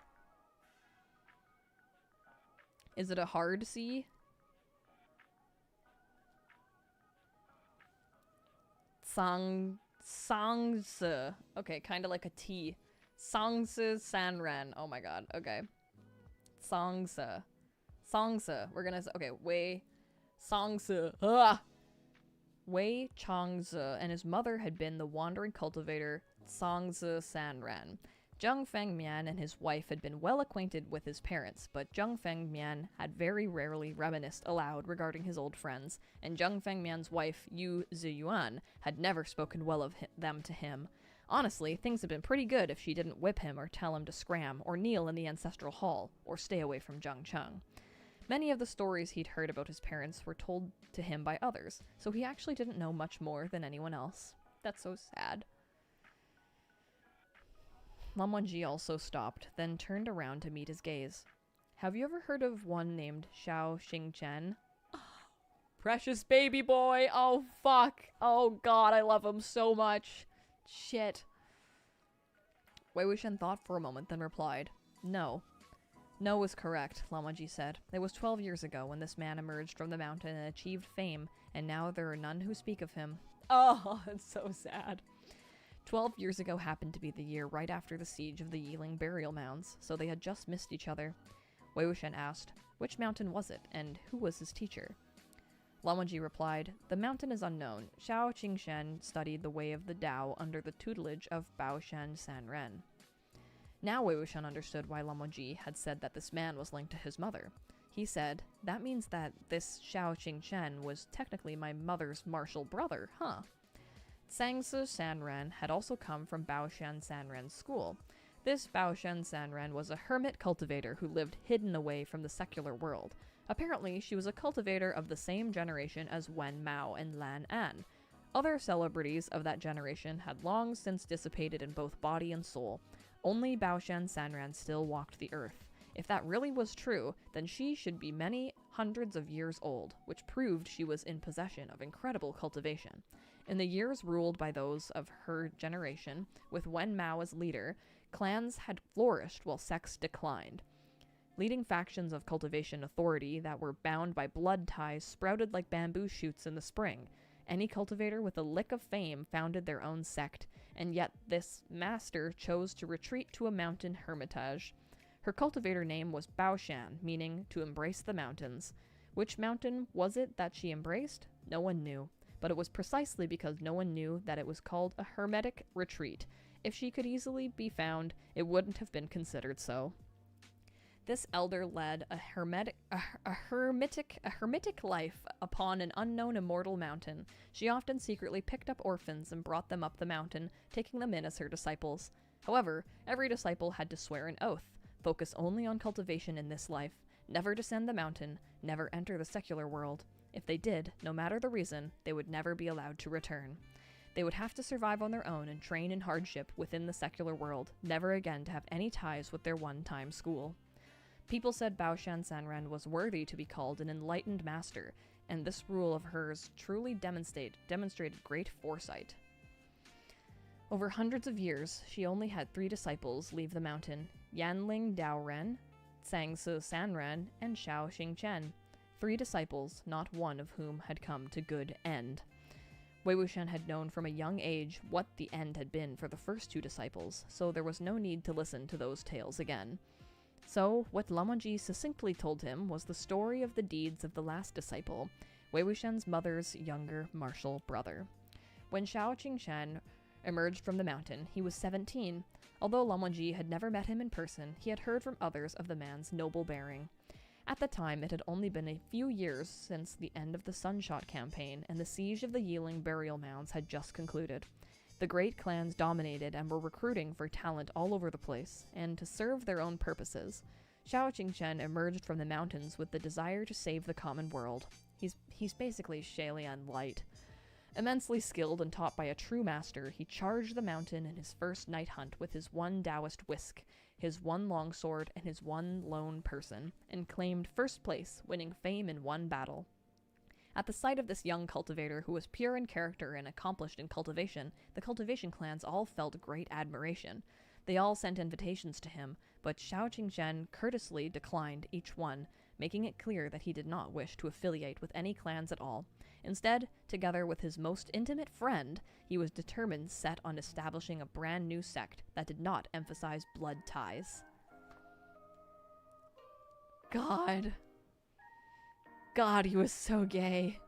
Is it a hard C? Sangzi. Okay, kind of like a T. Sangzi Sanren. Oh my god, okay. Sangzi. Sangzi. We're gonna, okay, Wei Sangzi. Ah! Wei Changzi and his mother had been the wandering cultivator Sangzi Sanren. Zheng Fengmian and his wife had been well acquainted with his parents, but Zheng Fengmian had very rarely reminisced aloud regarding his old friends, and Zheng Fengmian's wife, Yu Ziyuan, had never spoken well of them to him. Honestly, things had been pretty good if she didn't whip him or tell him to scram, or kneel in the ancestral hall, or stay away from Zheng Cheng. Many of the stories he'd heard about his parents were told to him by others, so he actually didn't know much more than anyone else. That's so sad. Lan Wangji also stopped, then turned around to meet his gaze. "Have you ever heard of one named Xiao Xingchen?" Precious baby boy! Oh, fuck! Oh, God, I love him so much! Shit. Wei Wuxian thought for a moment, then replied, "No." "No was correct," Lan Wangji said. "It was 12 years ago when this man emerged from the mountain and achieved fame, and now there are none who speak of him." Oh, it's so sad. 12 years ago happened to be the year right after the siege of the Yiling burial mounds, so they had just missed each other. Wei Wuxian asked, which mountain was it, and who was his teacher? Lan Wangji replied, the mountain is unknown. Xiao Qingxian studied the way of the Tao under the tutelage of Bao San Ren. Now Wei Wuxian understood why Lan Wangji had said that this man was linked to his mother. He said, that means that this Xiao Qingxian was technically my mother's martial brother, huh? Zhangzi Sanren had also come from Bao Sanren's school. This Bao Sanren was a hermit cultivator who lived hidden away from the secular world. Apparently, she was a cultivator of the same generation as Wen Mao and Lan An. Other celebrities of that generation had long since dissipated in both body and soul. Only Bao Sanren still walked the earth. If that really was true, then she should be many hundreds of years old, which proved she was in possession of incredible cultivation. In the years ruled by those of her generation, with Wen Mao as leader, clans had flourished while sects declined. Leading factions of cultivation authority that were bound by blood ties sprouted like bamboo shoots in the spring. Any cultivator with a lick of fame founded their own sect, and yet this master chose to retreat to a mountain hermitage. Her cultivator name was Bao Shan, meaning to embrace the mountains. Which mountain was it that she embraced? No one knew, but it was precisely because no one knew that it was called a hermetic retreat. If she could easily be found, it wouldn't have been considered so. This elder led a hermitic life upon an unknown immortal mountain. She often secretly picked up orphans and brought them up the mountain, taking them in as her disciples. However, every disciple had to swear an oath, focus only on cultivation in this life, never descend the mountain, never enter the secular world. If they did, no matter the reason, they would never be allowed to return. They would have to survive on their own and train in hardship within the secular world, never again to have any ties with their one-time school. People said Bao Sanren was worthy to be called an enlightened master, and this rule of hers truly demonstrated great foresight. Over hundreds of years, she only had 3 disciples leave the mountain: Yanling Daoren, Zhangzi Sanren, and Xiao Xingchen. 3 disciples, not one of whom had come to good end. Wei Wuxian had known from a young age what the end had been for the first 2 disciples, so there was no need to listen to those tales again. So, what Lan Wangji succinctly told him was the story of the deeds of the last disciple, Wei Wuxian's mother's younger martial brother. When Xiao Qingxian emerged from the mountain, he was 17. Although Lan Wangji had never met him in person, he had heard from others of the man's noble bearing. At the time, it had only been a few years since the end of the Sunshot campaign, and the siege of the Yiling burial mounds had just concluded. The great clans dominated and were recruiting for talent all over the place, and to serve their own purposes. Xiao Qingchen emerged from the mountains with the desire to save the common world. He's basically Shalian Light. Immensely skilled and taught by a true master, he charged the mountain in his first night hunt with his 1 Taoist whisk, his 1 longsword, and his 1 lone person, and claimed first place, winning fame in 1 battle. At the sight of this young cultivator who was pure in character and accomplished in cultivation, the cultivation clans all felt great admiration. They all sent invitations to him, but Xiao Qingchen courteously declined each one, making it clear that he did not wish to affiliate with any clans at all. Instead, together with his most intimate friend, he was determined set on establishing a brand new sect that did not emphasize blood ties. God, he was so gay.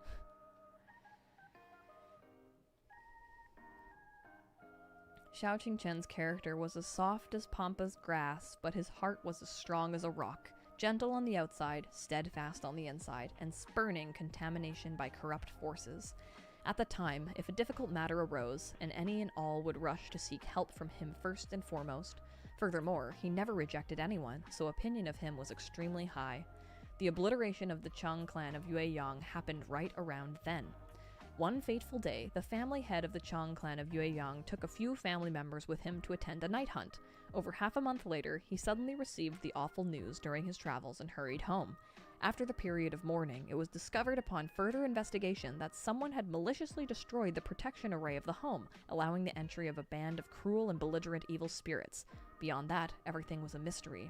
Xiao Qingchen's character was as soft as pampas grass, but his heart was as strong as a rock, gentle on the outside, steadfast on the inside, and spurning contamination by corrupt forces. At the time, if a difficult matter arose, and any and all would rush to seek help from him first and foremost. Furthermore, he never rejected anyone, so opinion of him was extremely high. The obliteration of the Chong clan of Yueyang happened right around then. One fateful day, the family head of the Chong clan of Yueyang took a few family members with him to attend a night hunt. Over half a month later, he suddenly received the awful news during his travels and hurried home. After the period of mourning, it was discovered upon further investigation that someone had maliciously destroyed the protection array of the home, allowing the entry of a band of cruel and belligerent evil spirits. Beyond that, everything was a mystery.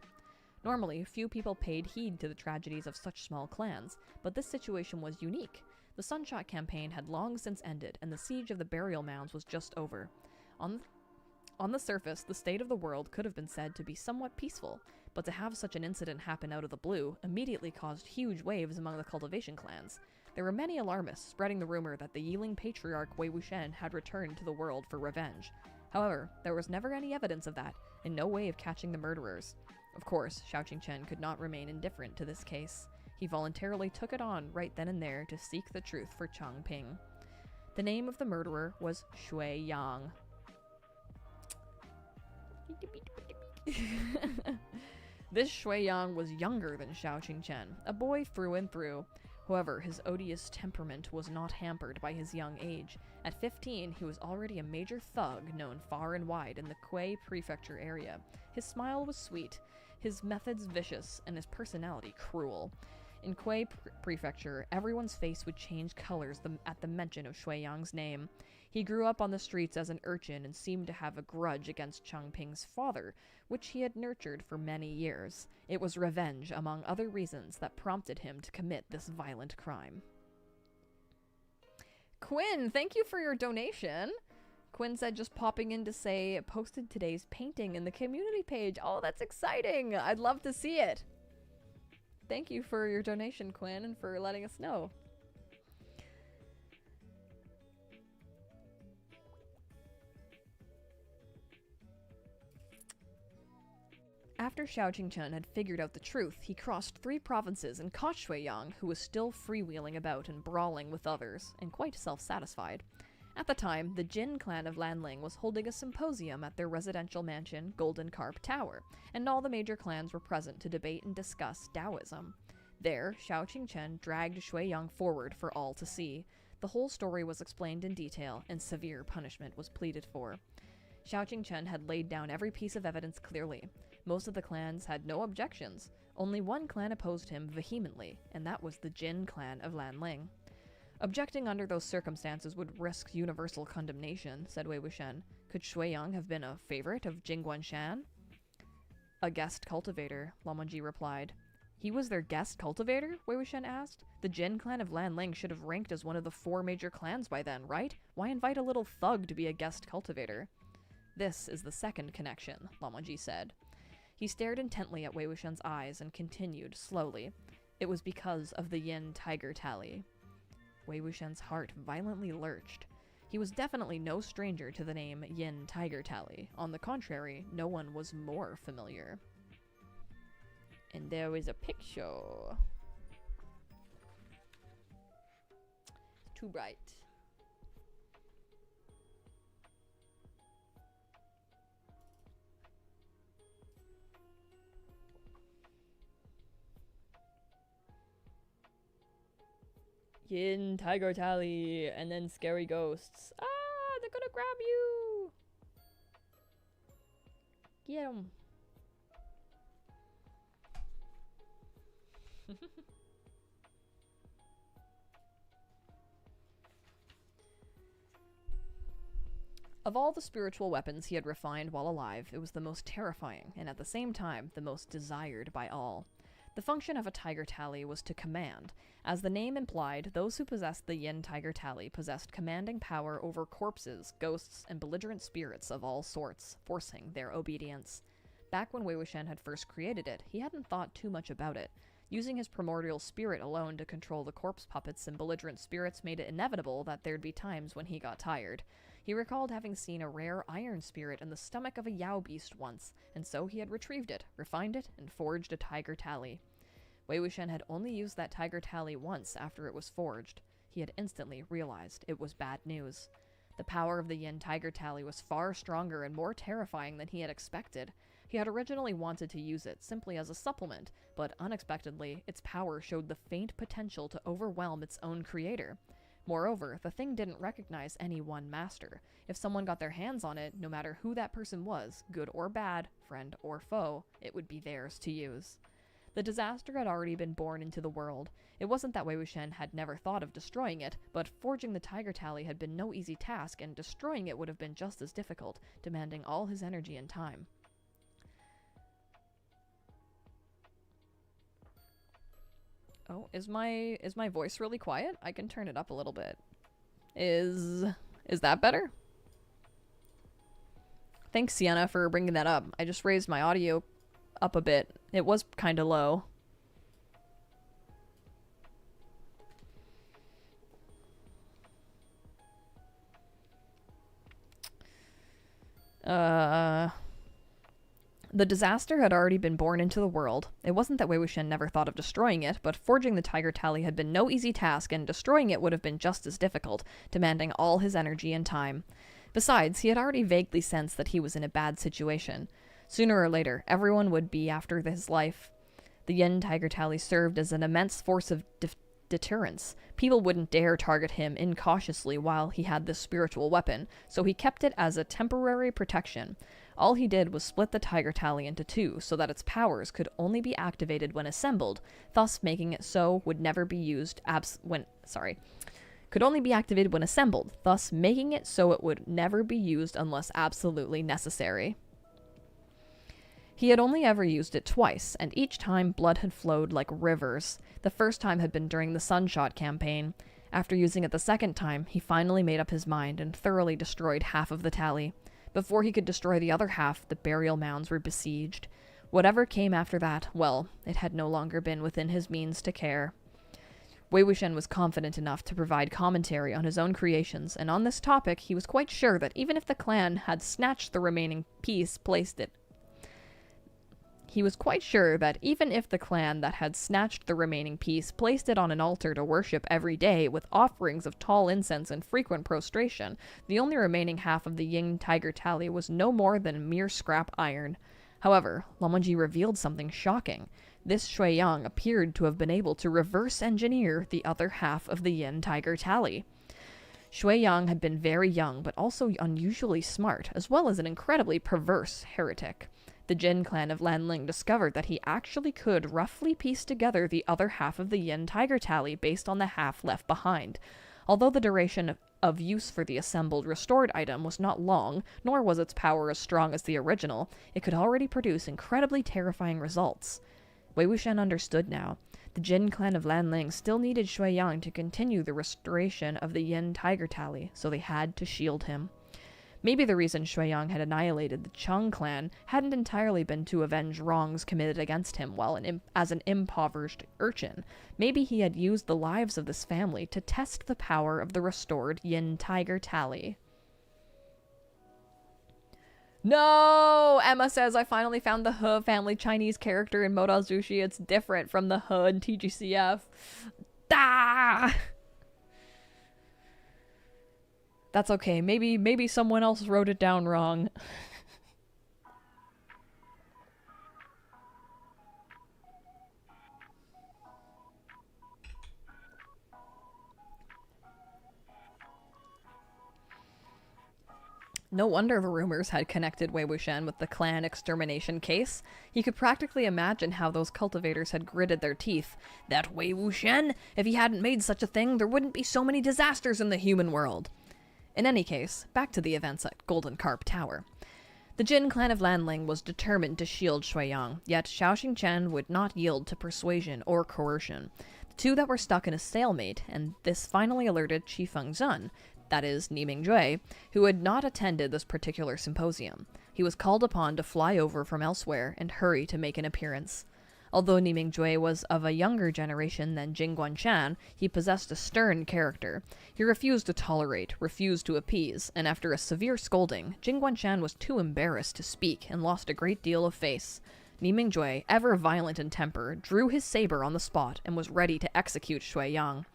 Normally, few people paid heed to the tragedies of such small clans, but this situation was unique. The Sunshot campaign had long since ended, and the siege of the burial mounds was just over. On the surface, the state of the world could have been said to be somewhat peaceful, but to have such an incident happen out of the blue immediately caused huge waves among the cultivation clans. There were many alarmists spreading the rumor that the Yiling patriarch Wei Wuxian had returned to the world for revenge. However, there was never any evidence of that, and no way of catching the murderers. Of course, Xiao Qingchen could not remain indifferent to this case. He voluntarily took it on right then and there to seek the truth for Changping. The name of the murderer was Shui Yang. This Shui Yang was younger than Xiao Qingchen, a boy through and through. However, his odious temperament was not hampered by his young age. At 15, he was already a major thug known far and wide in the Kui prefecture area. His smile was sweet, his methods vicious, and his personality cruel. In Kui prefecture, everyone's face would change colors at the mention of Shui Yang's name. He grew up on the streets as an urchin and seemed to have a grudge against Changping's father, which he had nurtured for many years. It was revenge, among other reasons, that prompted him to commit this violent crime. Quinn, thank you for your donation. Quinn said just popping in to say, posted today's painting in the community page. Oh, that's exciting. I'd love to see it. Thank you for your donation, Quinn, and for letting us know. After Xiao Qingchen had figured out the truth, he crossed 3 provinces and caught Shui Yang, who was still freewheeling about and brawling with others, and quite self-satisfied. At the time, the Jin clan of Lanling was holding a symposium at their residential mansion, Golden Carp Tower, and all the major clans were present to debate and discuss Taoism. There, Xiao Qingchen dragged Shui Yang forward for all to see. The whole story was explained in detail, and severe punishment was pleaded for. Xiao Qingchen had laid down every piece of evidence clearly. Most of the clans had no objections. Only one clan opposed him vehemently, and that was the Jin clan of Lanling. Objecting under those circumstances would risk universal condemnation, said Wei Wuxian. Could Shui Yang have been a favorite of Jingguanshan? A guest cultivator, Lamonji replied. He was their guest cultivator? Wei Wuxian asked. The Jin clan of Lanling should have ranked as one of the 4 major clans by then, right? Why invite a little thug to be a guest cultivator? This is the second connection, Lamonji said. He stared intently at Wei Wuxian's eyes and continued, slowly. It was because of the Yin Tiger Tally. Wei Wuxian's heart violently lurched. He was definitely no stranger to the name Yin Tiger Tally. On the contrary, no one was more familiar. And there is a picture. Too bright. Yin Tiger Tally, and then scary ghosts. Ah, they're gonna grab you! Get 'em. Of all the spiritual weapons he had refined while alive, it was the most terrifying, and at the same time, the most desired by all. The function of a Tiger Tally was to command. As the name implied, those who possessed the Yin Tiger Tally possessed commanding power over corpses, ghosts, and belligerent spirits of all sorts, forcing their obedience. Back when Wei Wuxian had first created it, he hadn't thought too much about it. Using his primordial spirit alone to control the corpse puppets and belligerent spirits made it inevitable that there'd be times when he got tired. He recalled having seen a rare iron spirit in the stomach of a Yao beast once, and so he had retrieved it, refined it, and forged a Tiger Tally. Wei Wuxian had only used that Tiger Tally once after it was forged. He had instantly realized it was bad news. The power of the Yin Tiger Tally was far stronger and more terrifying than he had expected. He had originally wanted to use it simply as a supplement, but unexpectedly, its power showed the faint potential to overwhelm its own creator. Moreover, the thing didn't recognize any one master. If someone got their hands on it, no matter who that person was, good or bad, friend or foe, it would be theirs to use. The disaster had already been born into the world. It wasn't that Wei Wuxian had never thought of destroying it, but forging the Tiger Tally had been no easy task, and destroying it would have been just as difficult, demanding all his energy and time. Oh, is my voice really quiet? I can turn it up a little bit. Is that better? Thanks, Sienna, for bringing that up. I just raised my audio up a bit, It was kind of low. The disaster had already been born into the world. It wasn't that Wei Wuxian never thought of destroying it, but forging the Tiger Tally had been no easy task, and destroying it would have been just as difficult, demanding all his energy and time. Besides, he had already vaguely sensed that he was in a bad situation. Sooner or later, everyone would be after his life. The Yin Tiger Tally served as an immense force of deterrence. People wouldn't dare target him incautiously while he had this spiritual weapon, so he kept it as a temporary protection. All he did was split the Tiger Tally into two, so that its powers could only be activated when assembled, thus making it so would never be used could only be activated when assembled, thus making it so it would never be used unless absolutely necessary. He had only ever used it twice, and each time blood had flowed like rivers. The first time had been during the Sunshot campaign. After using it the second time, he finally made up his mind and thoroughly destroyed half of the tally. Before he could destroy the other half, the burial mounds were besieged. Whatever came after that, well, it had no longer been within his means to care. Wei Wuxian was confident enough to provide commentary on his own creations, and on this topic he was quite sure that even if the clan had snatched the remaining piece placed it on an altar to worship every day with offerings of tall incense and frequent prostration, the only remaining half of the Yin Tiger Tally was no more than mere scrap iron. However, Lamonji revealed something shocking. This Shui Yang appeared to have been able to reverse engineer the other half of the Yin Tiger Tally. Shui Yang had been very young, but also unusually smart, as well as an incredibly perverse heretic. The Jin clan of Lanling discovered that he actually could roughly piece together the other half of the Yin Tiger Tally based on the half left behind. Although the duration of use for the assembled restored item was not long, nor was its power as strong as the original, it could already produce incredibly terrifying results. Wei Wuxian understood now. The Jin clan of Lanling still needed Shui Yang to continue the restoration of the Yin Tiger Tally, so they had to shield him. Maybe the reason Shui Yang had annihilated the Chong clan hadn't entirely been to avenge wrongs committed against him while as an impoverished urchin. Maybe he had used the lives of this family to test the power of the restored Yin Tiger Tally. No! Emma says, I finally found the He family Chinese character in Modal Zushi. It's different from the He in TGCF. Ah! That's okay. Maybe someone else wrote it down wrong. No wonder the rumors had connected Wei Wuxian with the clan extermination case. He could practically imagine how those cultivators had gritted their teeth. That Wei Wuxian? If he hadn't made such a thing, there wouldn't be so many disasters in the human world. In any case, back to the events at Golden Carp Tower. The Jin clan of Lanling was determined to shield Shui Yang, yet Xiao Xingchen would not yield to persuasion or coercion. The two that were stuck in a stalemate, and this finally alerted Qifeng Zun, that is, Niming Jue, who had not attended this particular symposium. He was called upon to fly over from elsewhere and hurry to make an appearance. Although Niming Jue was of a younger generation than Jing Guanshan, he possessed a stern character. He refused to tolerate, refused to appease, and after a severe scolding, Jing Guanshan was too embarrassed to speak and lost a great deal of face. Niming Jue, ever violent in temper, drew his saber on the spot and was ready to execute Shui Yang.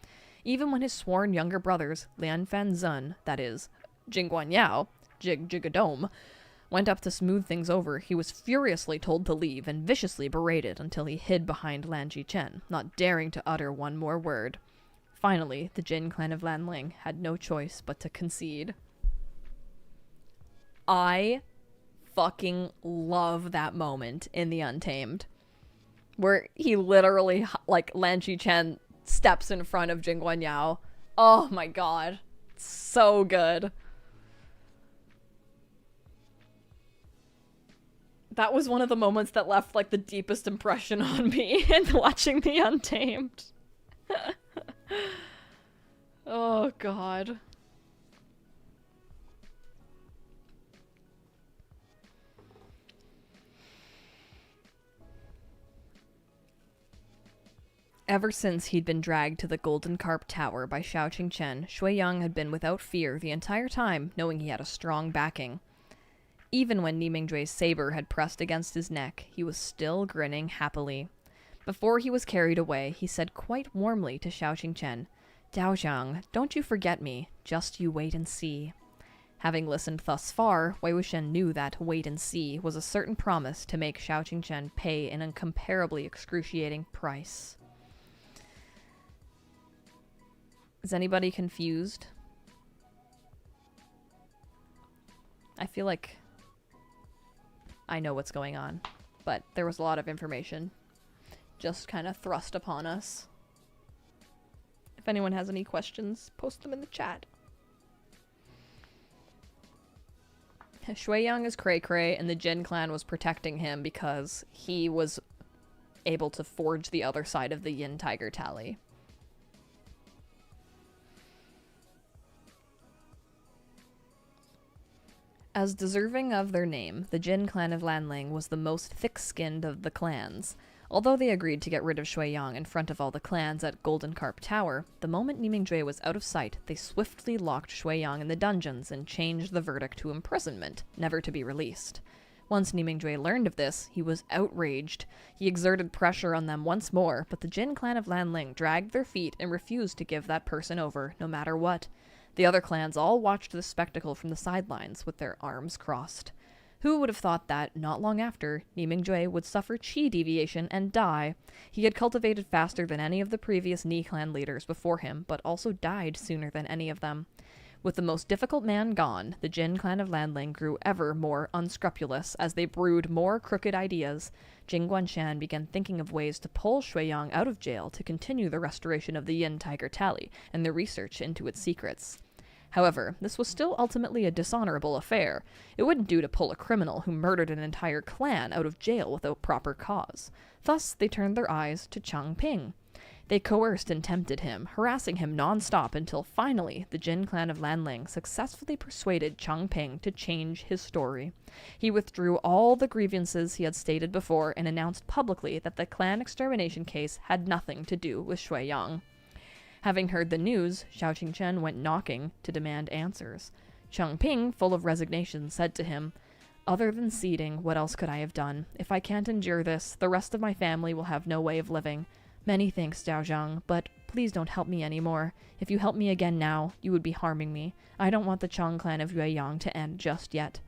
Even when his sworn younger brothers, Lian Fan Zun, that is, Jing Guanyao, Jigadome, went up to smooth things over, he was furiously told to leave and viciously berated until he hid behind Lan Jichen, not daring to utter one more word. Finally, the Jin clan of Lanling had no choice but to concede. I fucking love that moment in The Untamed, where he literally, like, Lan Jichen steps in front of Jing Guanyao. Oh my god. So good. That was one of the moments that left, like, the deepest impression on me in watching The Untamed. Oh, God. Ever since he'd been dragged to the Golden Carp Tower by Xiao Qingchen, Shui Yang had been without fear the entire time, knowing he had a strong backing. Even when Ni Mingjue's saber had pressed against his neck, he was still grinning happily. Before he was carried away, he said quite warmly to Xiao Qingchen, "Daozhang, don't you forget me, just you wait and see." Having listened thus far, Wei Wuxian knew that wait and see was a certain promise to make Xiao Qingchen pay an incomparably excruciating price. Is anybody confused? I feel like I know what's going on, but there was a lot of information just kind of thrust upon us. If anyone has any questions, post them in the chat. Shui Yang is cray-cray, and the Jin clan was protecting him because he was able to forge the other side of the Yin Tiger Tally. As deserving of their name, the Jin clan of Lanling was the most thick-skinned of the clans. Although they agreed to get rid of Shui Yang in front of all the clans at Golden Carp Tower, the moment Ni Mingjue was out of sight, they swiftly locked Shui Yang in the dungeons and changed the verdict to imprisonment, never to be released. Once Ni Mingjue learned of this, he was outraged. He exerted pressure on them once more, but the Jin clan of Lanling dragged their feet and refused to give that person over, no matter what. The other clans all watched the spectacle from the sidelines with their arms crossed. Who would have thought that, not long after, Ni Mingjue would suffer chi deviation and die? He had cultivated faster than any of the previous Ni clan leaders before him, but also died sooner than any of them. With the most difficult man gone, the Jin clan of Lanling grew ever more unscrupulous as they brewed more crooked ideas. Jing Guanshan began thinking of ways to pull Shui Yang out of jail to continue the restoration of the Yin Tiger Tally and the research into its secrets. However, this was still ultimately a dishonorable affair. It wouldn't do to pull a criminal who murdered an entire clan out of jail without proper cause. Thus, they turned their eyes to Chang Ping. They coerced and tempted him, harassing him non-stop until finally the Jin clan of Lanling successfully persuaded Chang Ping to change his story. He withdrew all the grievances he had stated before and announced publicly that the clan extermination case had nothing to do with Shui Yang. Having heard the news, Xiao Qingchen went knocking to demand answers. Chang Ping, full of resignation, said to him, "Other than ceding, what else could I have done? If I can't endure this, the rest of my family will have no way of living. Many thanks, Daozhang, but please don't help me anymore. If you help me again now, you would be harming me. I don't want the Chong clan of Yueyang to end just yet."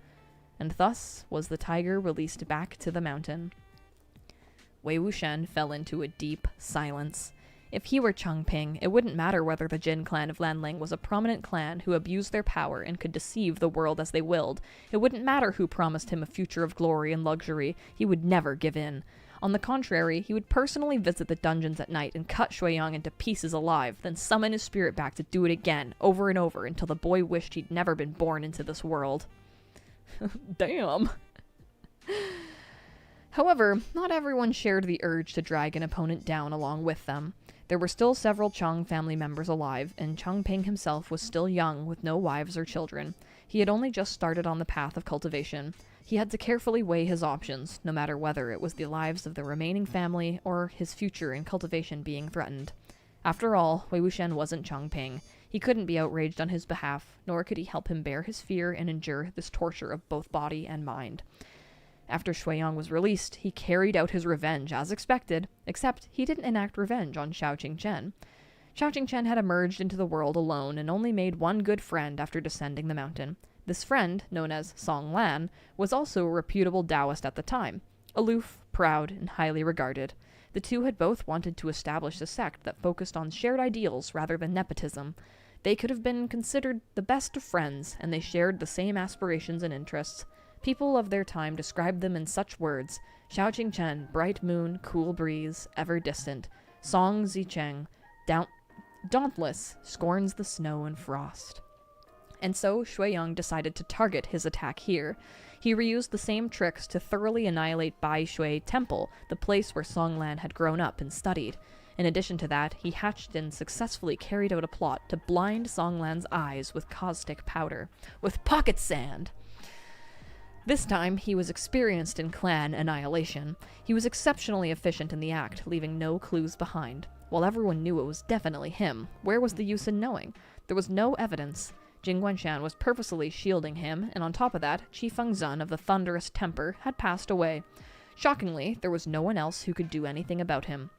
And thus was the tiger released back to the mountain. Wei Wuxian fell into a deep silence. If he were Chang Ping, it wouldn't matter whether the Jin clan of Lanling was a prominent clan who abused their power and could deceive the world as they willed. It wouldn't matter who promised him a future of glory and luxury. He would never give in. On the contrary, he would personally visit the dungeons at night and cut Shui Yang into pieces alive, then summon his spirit back to do it again, over and over, until the boy wished he'd never been born into this world. Damn. However, not everyone shared the urge to drag an opponent down along with them. There were still several Chong family members alive, and Chang Ping himself was still young, with no wives or children. He had only just started on the path of cultivation. He had to carefully weigh his options, no matter whether it was the lives of the remaining family or his future in cultivation being threatened. After all, Wei Wuxian wasn't Chang Ping. He couldn't be outraged on his behalf, nor could he help him bear his fear and endure this torture of both body and mind. After Shui Yang was released, he carried out his revenge as expected, except he didn't enact revenge on Xiao Qingchen. Xiao Qingchen had emerged into the world alone and only made one good friend after descending the mountain. This friend, known as Song Lan, was also a reputable Taoist at the time, aloof, proud, and highly regarded. The two had both wanted to establish a sect that focused on shared ideals rather than nepotism. They could have been considered the best of friends, and they shared the same aspirations and interests. People of their time described them in such words: Xiao Qingchen, bright moon, cool breeze, ever distant. Song Zicheng, dauntless, scorns the snow and frost. And so Shui Yang decided to target his attack here. He reused the same tricks to thoroughly annihilate Bai Shui Temple, the place where Song Lan had grown up and studied. In addition to that, he hatched and successfully carried out a plot to blind Song Lan's eyes with caustic powder, with pocket sand. This time, he was experienced in clan annihilation. He was exceptionally efficient in the act, leaving no clues behind. While everyone knew it was definitely him, where was the use in knowing? There was no evidence. Jing WANGXIAN was purposely shielding him, and on top of that, Qi Fengzun of the Thunderous Temper had passed away. Shockingly, there was no one else who could do anything about him.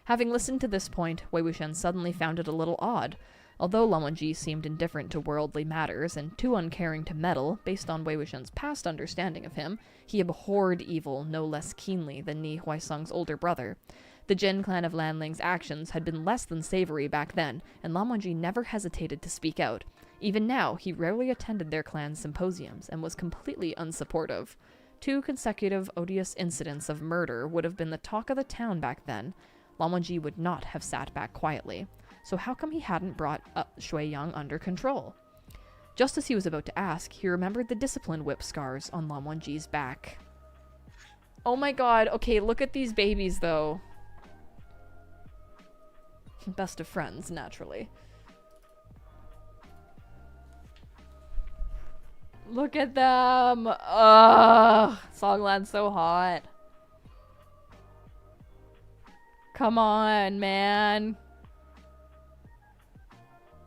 Having listened to this point, Wei Wuxian suddenly found it a little odd. Although Lan Wangji seemed indifferent to worldly matters and too uncaring to meddle, based on Wei Wuxian's past understanding of him, he abhorred evil no less keenly than Ni Huaisong's older brother. The Jin clan of Lanling's actions had been less than savory back then, and Lan Wangji never hesitated to speak out. Even now, he rarely attended their clan's symposiums and was completely unsupportive. 2 consecutive odious incidents of murder would have been the talk of the town back then. Lan Wangji would not have sat back quietly. So how come he hadn't brought Shui Yang under control? Just as he was about to ask, he remembered the discipline whip scars on Lan Wangji's back. Oh my god, okay, look at these babies though. Best of friends, naturally. Look at them! Ugh! Songlan's so hot. Come on, man.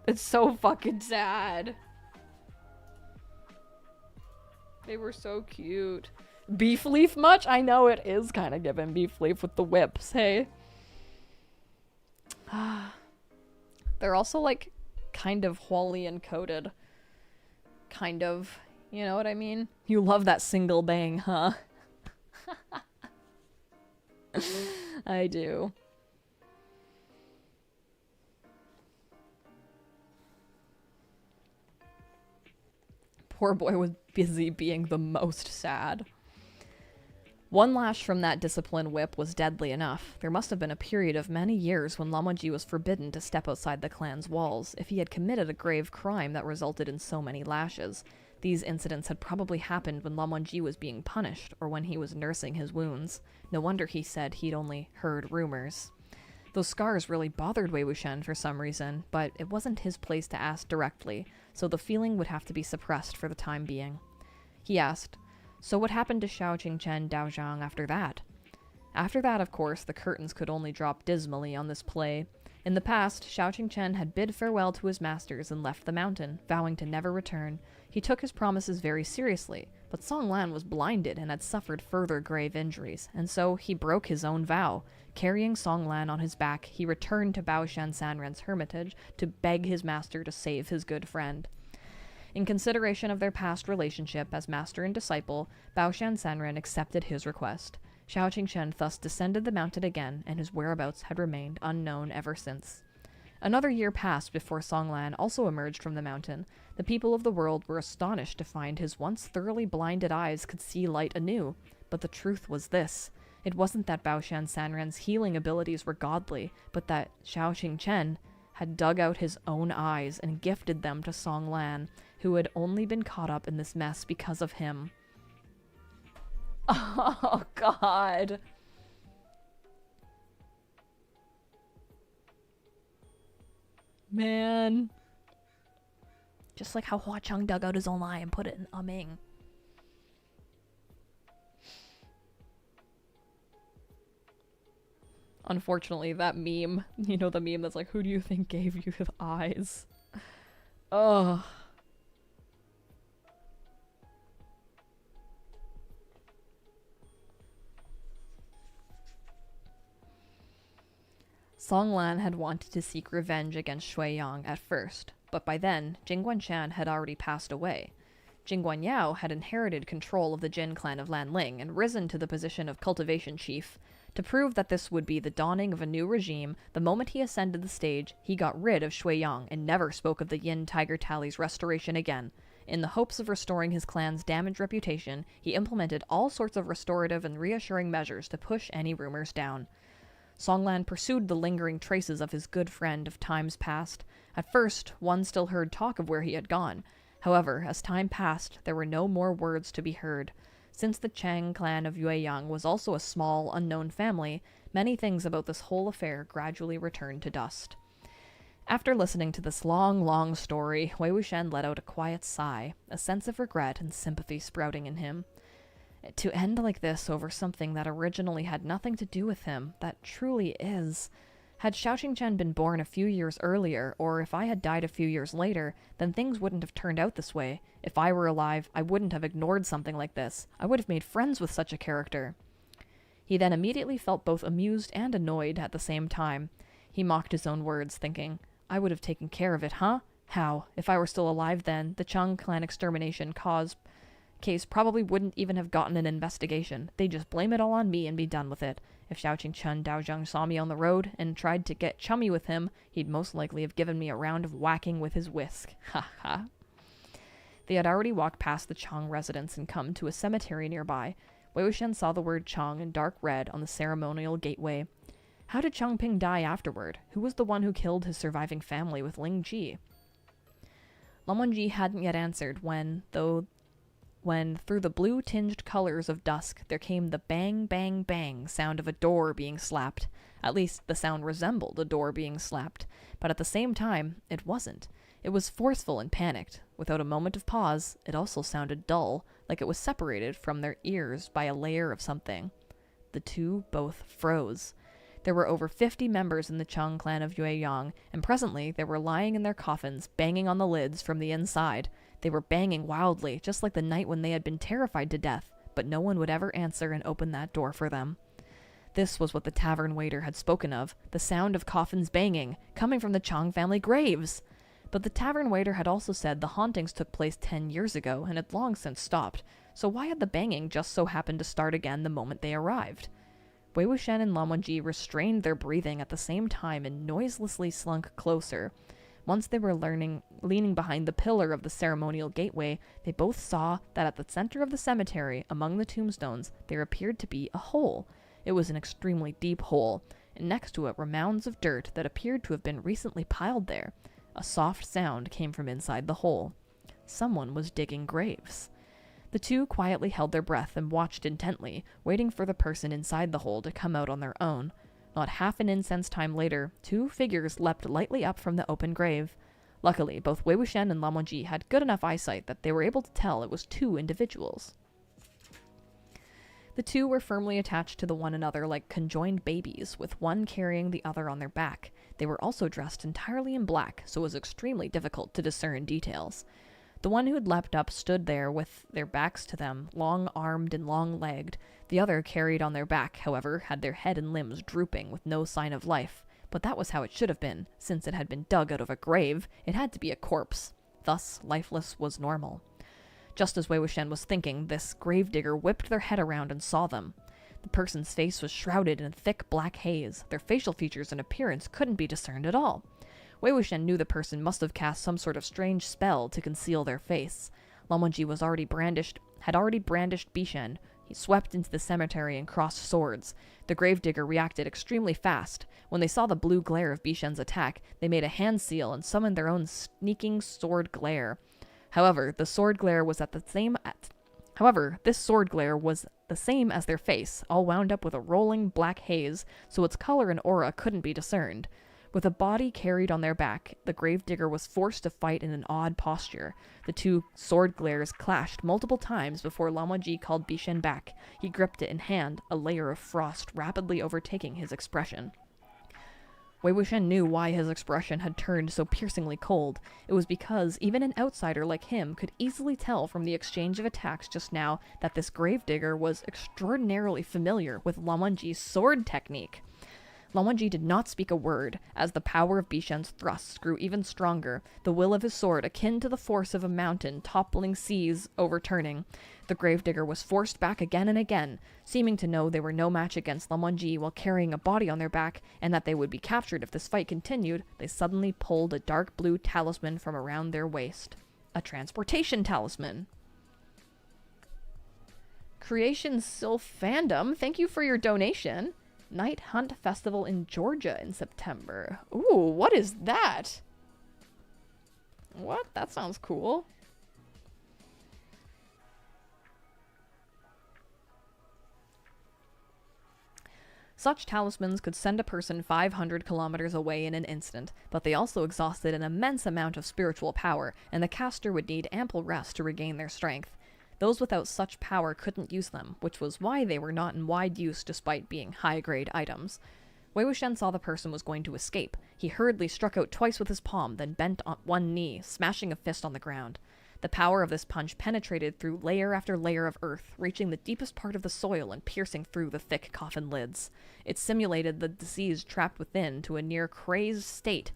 It's so fucking sad. They were so cute. Beef Leaf much? I know it is kind of giving Beef Leaf with the whips, hey? They're also like kind of Huolian coded. Kind of. You know what I mean? You love that single bang, huh? I do. Poor boy was busy being the most sad. One lash from that discipline whip was deadly enough. There must have been a period of many years when Lan Wangji was forbidden to step outside the clan's walls if he had committed a grave crime that resulted in so many lashes. These incidents had probably happened when Lan Wangji was being punished or when he was nursing his wounds. No wonder he said he'd only heard rumors. Those scars really bothered Wei Wuxian for some reason, but it wasn't his place to ask directly, so the feeling would have to be suppressed for the time being. He asked, "So what happened to Xiao Qingchen Daozhang after that?" After that, of course, the curtains could only drop dismally on this play. In the past, Xiao Qingchen had bid farewell to his masters and left the mountain, vowing to never return. He took his promises very seriously, but Song Lan was blinded and had suffered further grave injuries, and so he broke his own vow. Carrying Song Lan on his back, he returned to Bao Sanren's hermitage to beg his master to save his good friend. In consideration of their past relationship as master and disciple, Bao Sanren accepted his request. Xiao Qingchen thus descended the mountain again, and his whereabouts had remained unknown ever since. Another year passed before Song Lan also emerged from the mountain. The people of the world were astonished to find his once thoroughly blinded eyes could see light anew. But the truth was this. It wasn't that Bao Sanren's healing abilities were godly, but that Xiao Qingchen had dug out his own eyes and gifted them to Song Lan, who had only been caught up in this mess because of him. Oh, God. Man. Just like how Hua Cheng dug out his own eye and put it in Ming. Unfortunately, that meme, you know, the meme that's like, who do you think gave you the eyes? Ugh. Song Lan had wanted to seek revenge against Shui Yang at first, but by then, Jing Guanshan had already passed away. Jing Guanyao had inherited control of the Jin clan of Lanling and risen to the position of cultivation chief. To prove that this would be the dawning of a new regime, the moment he ascended the stage, he got rid of Shui Yang and never spoke of the Yin Tiger Tally's restoration again. In the hopes of restoring his clan's damaged reputation, he implemented all sorts of restorative and reassuring measures to push any rumors down. Song Lan pursued the lingering traces of his good friend of times past. At first, one still heard talk of where he had gone. However, as time passed, there were no more words to be heard. Since the Chang clan of Yueyang was also a small, unknown family, many things about this whole affair gradually returned to dust. After listening to this long, story, Wei Wuxian let out a quiet sigh, a sense of regret and sympathy sprouting in him. To end like this over something that originally had nothing to do with him, that truly is. Had Xiaoqingchen been born a few years earlier, or if I had died a few years later, then things wouldn't have turned out this way. If I were alive, I wouldn't have ignored something like this. I would have made friends with such a character. He then immediately felt both amused and annoyed at the same time. He mocked his own words, thinking, I would have taken care of it, huh? How? If I were still alive then, the Chong clan extermination case probably wouldn't even have gotten an investigation. They'd just blame it all on me and be done with it. If Xiaoqingchen Daozheng saw me on the road and tried to get chummy with him, he'd most likely have given me a round of whacking with his whisk. Ha ha. They had already walked past the Chong residence and come to a cemetery nearby. Wei Wuxian saw the word Chong in dark red on the ceremonial gateway. How did Chongping die afterward? Who was the one who killed his surviving family with Ling Ji? Lan Wangji hadn't yet answered when through the blue-tinged colors of dusk there came the bang, bang, bang sound of a door being slapped. At least the sound resembled a door being slapped, but at the same time, it wasn't. It was forceful and panicked. Without a moment of pause, it also sounded dull, like it was separated from their ears by a layer of something. The two both froze. There were over 50 members in the Chong clan of Yueyang, and presently they were lying in their coffins, banging on the lids from the inside. They were banging wildly, just like the night when they had been terrified to death, but no one would ever answer and open that door for them. This was what the tavern waiter had spoken of, the sound of coffins banging, coming from the Chong family graves. But the tavern waiter had also said the hauntings took place 10 years ago and had long since stopped, so why had the banging just so happened to start again the moment they arrived? Wei Wuxian and Lan Wangji restrained their breathing at the same time and noiselessly slunk closer. Once they were leaning behind the pillar of the ceremonial gateway, they both saw that at the center of the cemetery, among the tombstones, there appeared to be a hole. It was an extremely deep hole, and next to it were mounds of dirt that appeared to have been recently piled there. A soft sound came from inside the hole. Someone was digging graves. The two quietly held their breath and watched intently, waiting for the person inside the hole to come out on their own. Not half an incense time later, two figures leapt lightly up from the open grave. Luckily, both Wei Wuxian and Lan Wangji had good enough eyesight that they were able to tell it was two individuals. The two were firmly attached to one another like conjoined babies, with one carrying the other on their back. They were also dressed entirely in black, so it was extremely difficult to discern details. The one who had leapt up stood there with their backs to them, long-armed and long-legged. The other carried on their back, however, had their head and limbs drooping with no sign of life. But that was how it should have been. Since it had been dug out of a grave, it had to be a corpse. Thus, lifeless was normal. Just as Wei Wuxian was thinking, this gravedigger whipped their head around and saw them. The person's face was shrouded in thick black haze. Their facial features and appearance couldn't be discerned at all. Wei Wuxian knew the person must have cast some sort of strange spell to conceal their face. Lan Wangji had already brandished Bishen. He swept into the cemetery and crossed swords. The gravedigger reacted extremely fast. When they saw the blue glare of Bishen's attack, they made a hand seal and summoned their own sneaking sword glare. However, this sword glare was the same as their face, all wound up with a rolling black haze, so its color and aura couldn't be discerned. With a body carried on their back, the gravedigger was forced to fight in an odd posture. The two sword glares clashed multiple times before Lan Wangji called Bishen back. He gripped it in hand, a layer of frost rapidly overtaking his expression. Wei Wuxian knew why his expression had turned so piercingly cold. It was because even an outsider like him could easily tell from the exchange of attacks just now that this gravedigger was extraordinarily familiar with Lan Wangji's sword technique. Lan Wangji did not speak a word, as the power of Bishen's thrusts grew even stronger, the will of his sword akin to the force of a mountain toppling seas overturning. The gravedigger was forced back again and again, seeming to know they were no match against Lan Wangji while carrying a body on their back, and that they would be captured if this fight continued. They suddenly pulled a dark blue talisman from around their waist. A transportation talisman. Creation Sylph Fandom, thank you for your donation. Night Hunt Festival in Georgia in September. Ooh, what is that? What? That sounds cool. Such talismans could send a person 500 kilometers away in an instant, but they also exhausted an immense amount of spiritual power, and the caster would need ample rest to regain their strength. Those without such power couldn't use them, which was why they were not in wide use despite being high-grade items. Wei Wuxian saw the person was going to escape. He hurriedly struck out twice with his palm, then bent on one knee, smashing a fist on the ground. The power of this punch penetrated through layer after layer of earth, reaching the deepest part of the soil and piercing through the thick coffin lids. It simulated the disease trapped within to a near crazed state.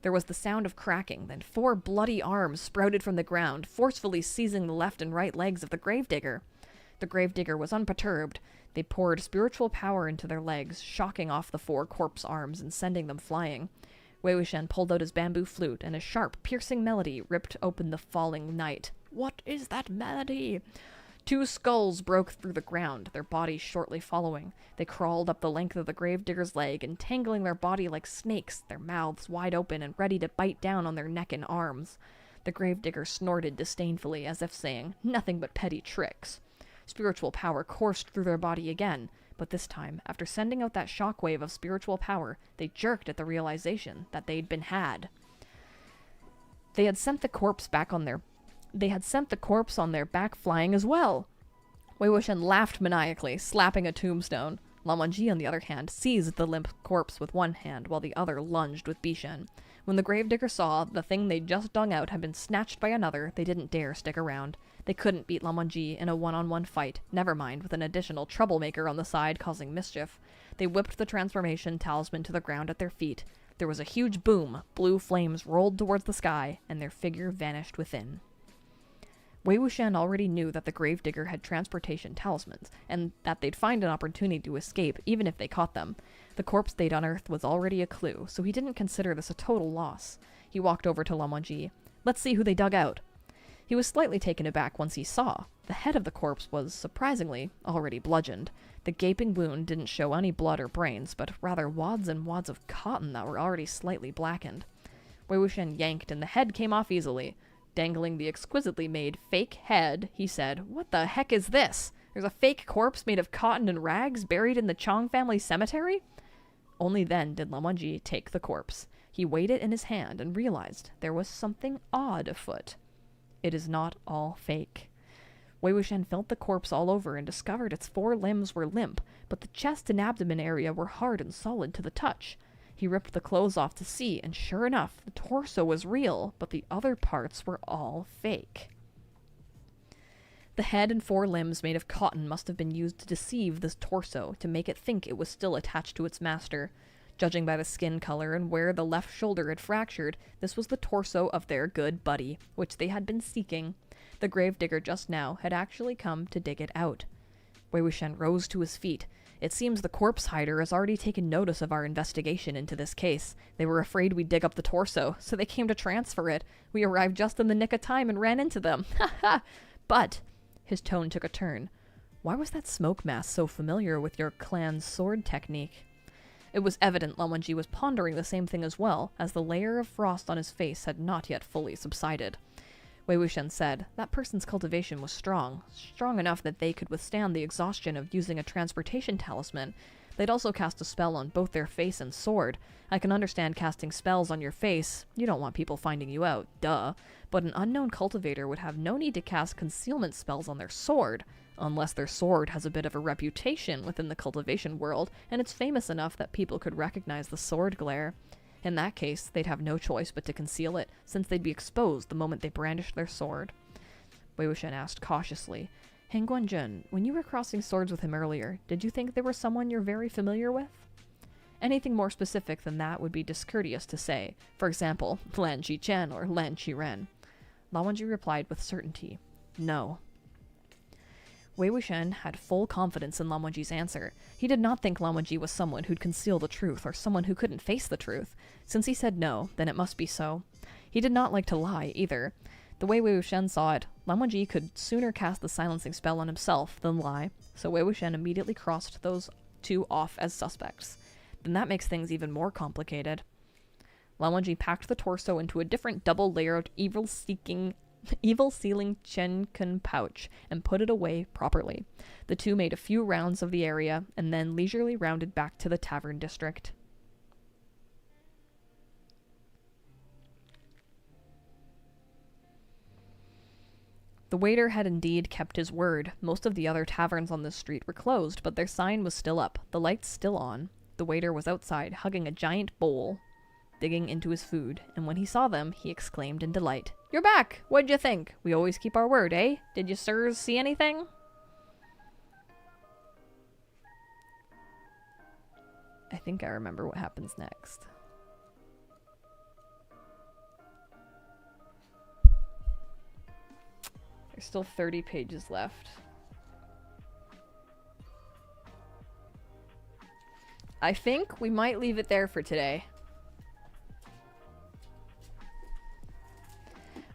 There was the sound of cracking, then 4 bloody arms sprouted from the ground, forcefully seizing the left and right legs of the gravedigger. The gravedigger was unperturbed. They poured spiritual power into their legs, shocking off the 4 corpse arms and sending them flying. Wei Wuxian pulled out his bamboo flute, and a sharp, piercing melody ripped open the falling night. What is that melody? 2 skulls broke through the ground, their bodies shortly following. They crawled up the length of the gravedigger's leg, entangling their body like snakes, their mouths wide open and ready to bite down on their neck and arms. The gravedigger snorted disdainfully, as if saying, "Nothing but petty tricks." Spiritual power coursed through their body again, but this time, after sending out that shockwave of spiritual power, they jerked at the realization that they'd been had. They had sent the corpse on their back flying as well. Wei Wuxian laughed maniacally, slapping a tombstone. Lan Wangji, on the other hand, seized the limp corpse with one hand, while the other lunged with Bishan. When the gravedigger saw the thing they'd just dug out had been snatched by another, they didn't dare stick around. They couldn't beat Lan Wangji in a one-on-one fight, never mind with an additional troublemaker on the side causing mischief. They whipped the transformation talisman to the ground at their feet. There was a huge boom, blue flames rolled towards the sky, and their figure vanished within. Wei Wuxian already knew that the gravedigger had transportation talismans, and that they'd find an opportunity to escape even if they caught them. The corpse they'd unearthed was already a clue, so he didn't consider this a total loss. He walked over to Lan Wangji. "Let's see who they dug out." He was slightly taken aback once he saw. The head of the corpse was, surprisingly, already bludgeoned. The gaping wound didn't show any blood or brains, but rather wads and wads of cotton that were already slightly blackened. Wei Wuxian yanked, and the head came off easily. Dangling the exquisitely made fake head, he said, "What the heck is this? There's a fake corpse made of cotton and rags buried in the Chong family cemetery?" Only then did Lan Wangji take the corpse. He weighed it in his hand and realized there was something odd afoot. It is not all fake. Wei Wuxian felt the corpse all over and discovered its 4 limbs were limp, but the chest and abdomen area were hard and solid to the touch. He ripped the clothes off to see, and sure enough, the torso was real, but the other parts were all fake. The head and 4 limbs made of cotton must have been used to deceive this torso, to make it think it was still attached to its master. Judging by the skin color and where the left shoulder had fractured, this was the torso of their good buddy, which they had been seeking. The gravedigger just now had actually come to dig it out. Wei Wuxian rose to his feet. "It seems the corpse hider has already taken notice of our investigation into this case. They were afraid we'd dig up the torso, so they came to transfer it. We arrived just in the nick of time and ran into them. Ha ha! But," his tone took a turn, "why was that smoke mask so familiar with your clan's sword technique?" It was evident Lan Wangji was pondering the same thing as well, as the layer of frost on his face had not yet fully subsided. Wei Wuxian said, "That person's cultivation was strong enough that they could withstand the exhaustion of using a transportation talisman. They'd also cast a spell on both their face and sword. I can understand casting spells on your face. You don't want people finding you out, duh. But an unknown cultivator would have no need to cast concealment spells on their sword, unless their sword has a bit of a reputation within the cultivation world, and it's famous enough that people could recognize the sword glare. In that case, they'd have no choice but to conceal it, since they'd be exposed the moment they brandished their sword." Wei Wuxian asked cautiously, "Heng Guanzhen, when you were crossing swords with him earlier, did you think there was someone you're very familiar with?" Anything more specific than that would be discourteous to say. For example, Lan Qichen or Lan Qiren. Lan Wangji replied with certainty, "No." Wei Wuxian had full confidence in Lan Wangji's answer. He did not think Lan Wangji was someone who'd conceal the truth or someone who couldn't face the truth. Since he said no, then it must be so. He did not like to lie, either. The way Wei Wuxian saw it, Lan Wangji could sooner cast the silencing spell on himself than lie, so Wei Wuxian immediately crossed those 2 off as suspects. Then that makes things even more complicated. Lan Wangji packed the torso into a different double-layered evil-sealing Chen-kun pouch and put it away properly. The 2 made a few rounds of the area and then leisurely rounded back to the Tavern district. The waiter had indeed kept his word. Most of the other taverns on this street were closed, but their sign was still up, the lights still on. The waiter was outside, hugging a giant bowl, digging into his food, and when he saw them, he exclaimed in delight, "You're back! What'd you think? We always keep our word, eh? Did you sirs see anything?" I think I remember what happens next. There's still 30 pages left. I think we might leave it there for today.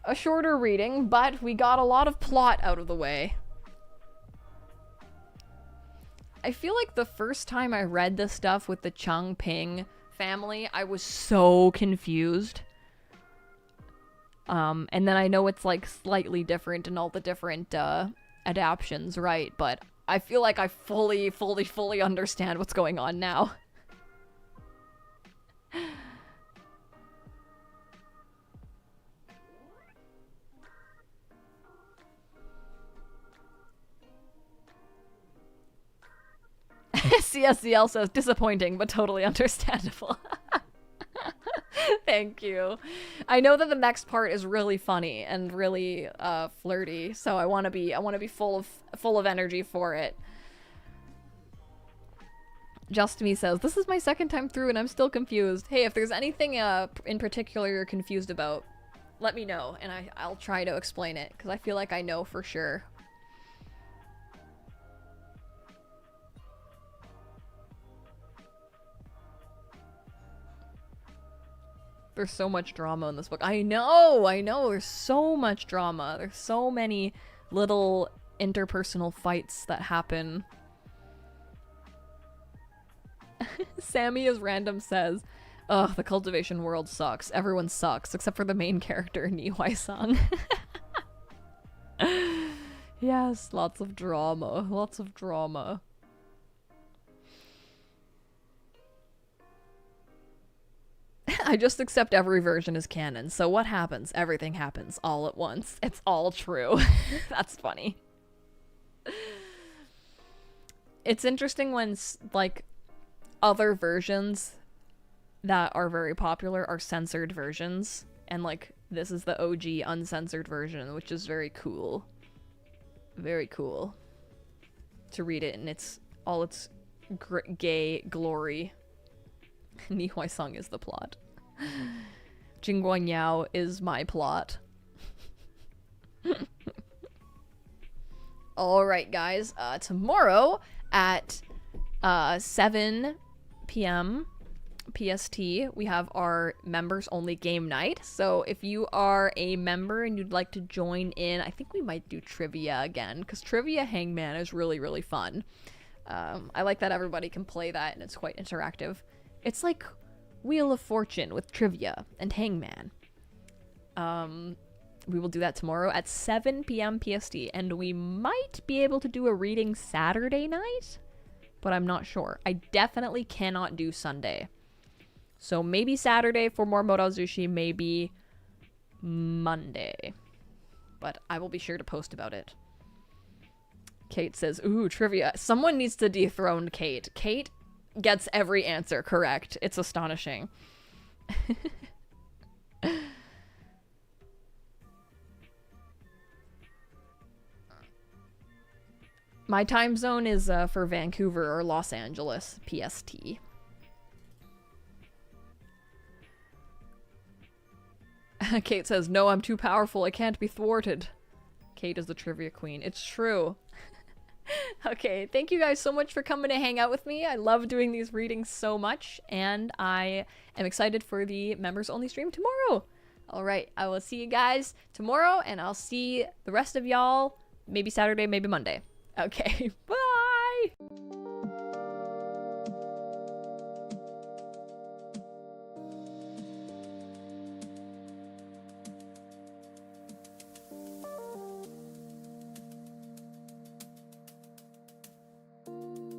A shorter reading, but we got a lot of plot out of the way. I feel like the first time I read this stuff with the Chong Ping family, I was so confused. And then I know it's like slightly different in all the different adaptions, right? But I feel like I fully understand what's going on now. CSCL says, disappointing, but totally understandable. Thank you. I know that the next part is really funny and really flirty, so I want to be full of energy for it. Just Me says, this is my second time through and I'm still confused. Hey, if there's anything in particular you're confused about, let me know and I'll try to explain it, because I feel like I know for sure. There's so much drama in this book. I know, there's so much drama. There's so many little interpersonal fights that happen. Sammy is random says, ugh, the cultivation world sucks. Everyone sucks, except for the main character, Nihuai-san. Yes, lots of drama. Lots of drama. I just accept every version as canon, so what happens? Everything happens all at once. It's all true. That's funny. It's interesting when, like, other versions that are very popular are censored versions, and, like, this is the OG uncensored version, which is very cool. Very cool. To read it in all its gay glory. Nihuai-sung is the plot. Jingguan Yao is my plot. Alright guys, tomorrow at 7 p.m. PST, we have our members only game night. So if you are a member and you'd like to join in, I think we might do trivia again, because Trivia Hangman is really, really fun. I like that everybody can play that and it's quite interactive. It's like Wheel of Fortune with trivia and Hangman. We will do that tomorrow at 7 p.m. PST, and we might be able to do a reading Saturday night, but I'm not sure. I definitely cannot do Sunday. So maybe Saturday for more Modazushi, maybe Monday. But I will be sure to post about it. Kate says, ooh, trivia. Someone needs to dethrone Kate. Kate gets every answer correct. It's astonishing. My time zone is for Vancouver or Los Angeles, PST. Kate says, no, I'm too powerful. I can't be thwarted. Kate is the trivia queen. It's true. Okay, thank you guys so much for coming to hang out with me. I love doing these readings so much, and I am excited for the members only stream tomorrow. Alright, I will see you guys tomorrow, and I'll see the rest of y'all maybe Saturday, maybe Monday. Okay, bye!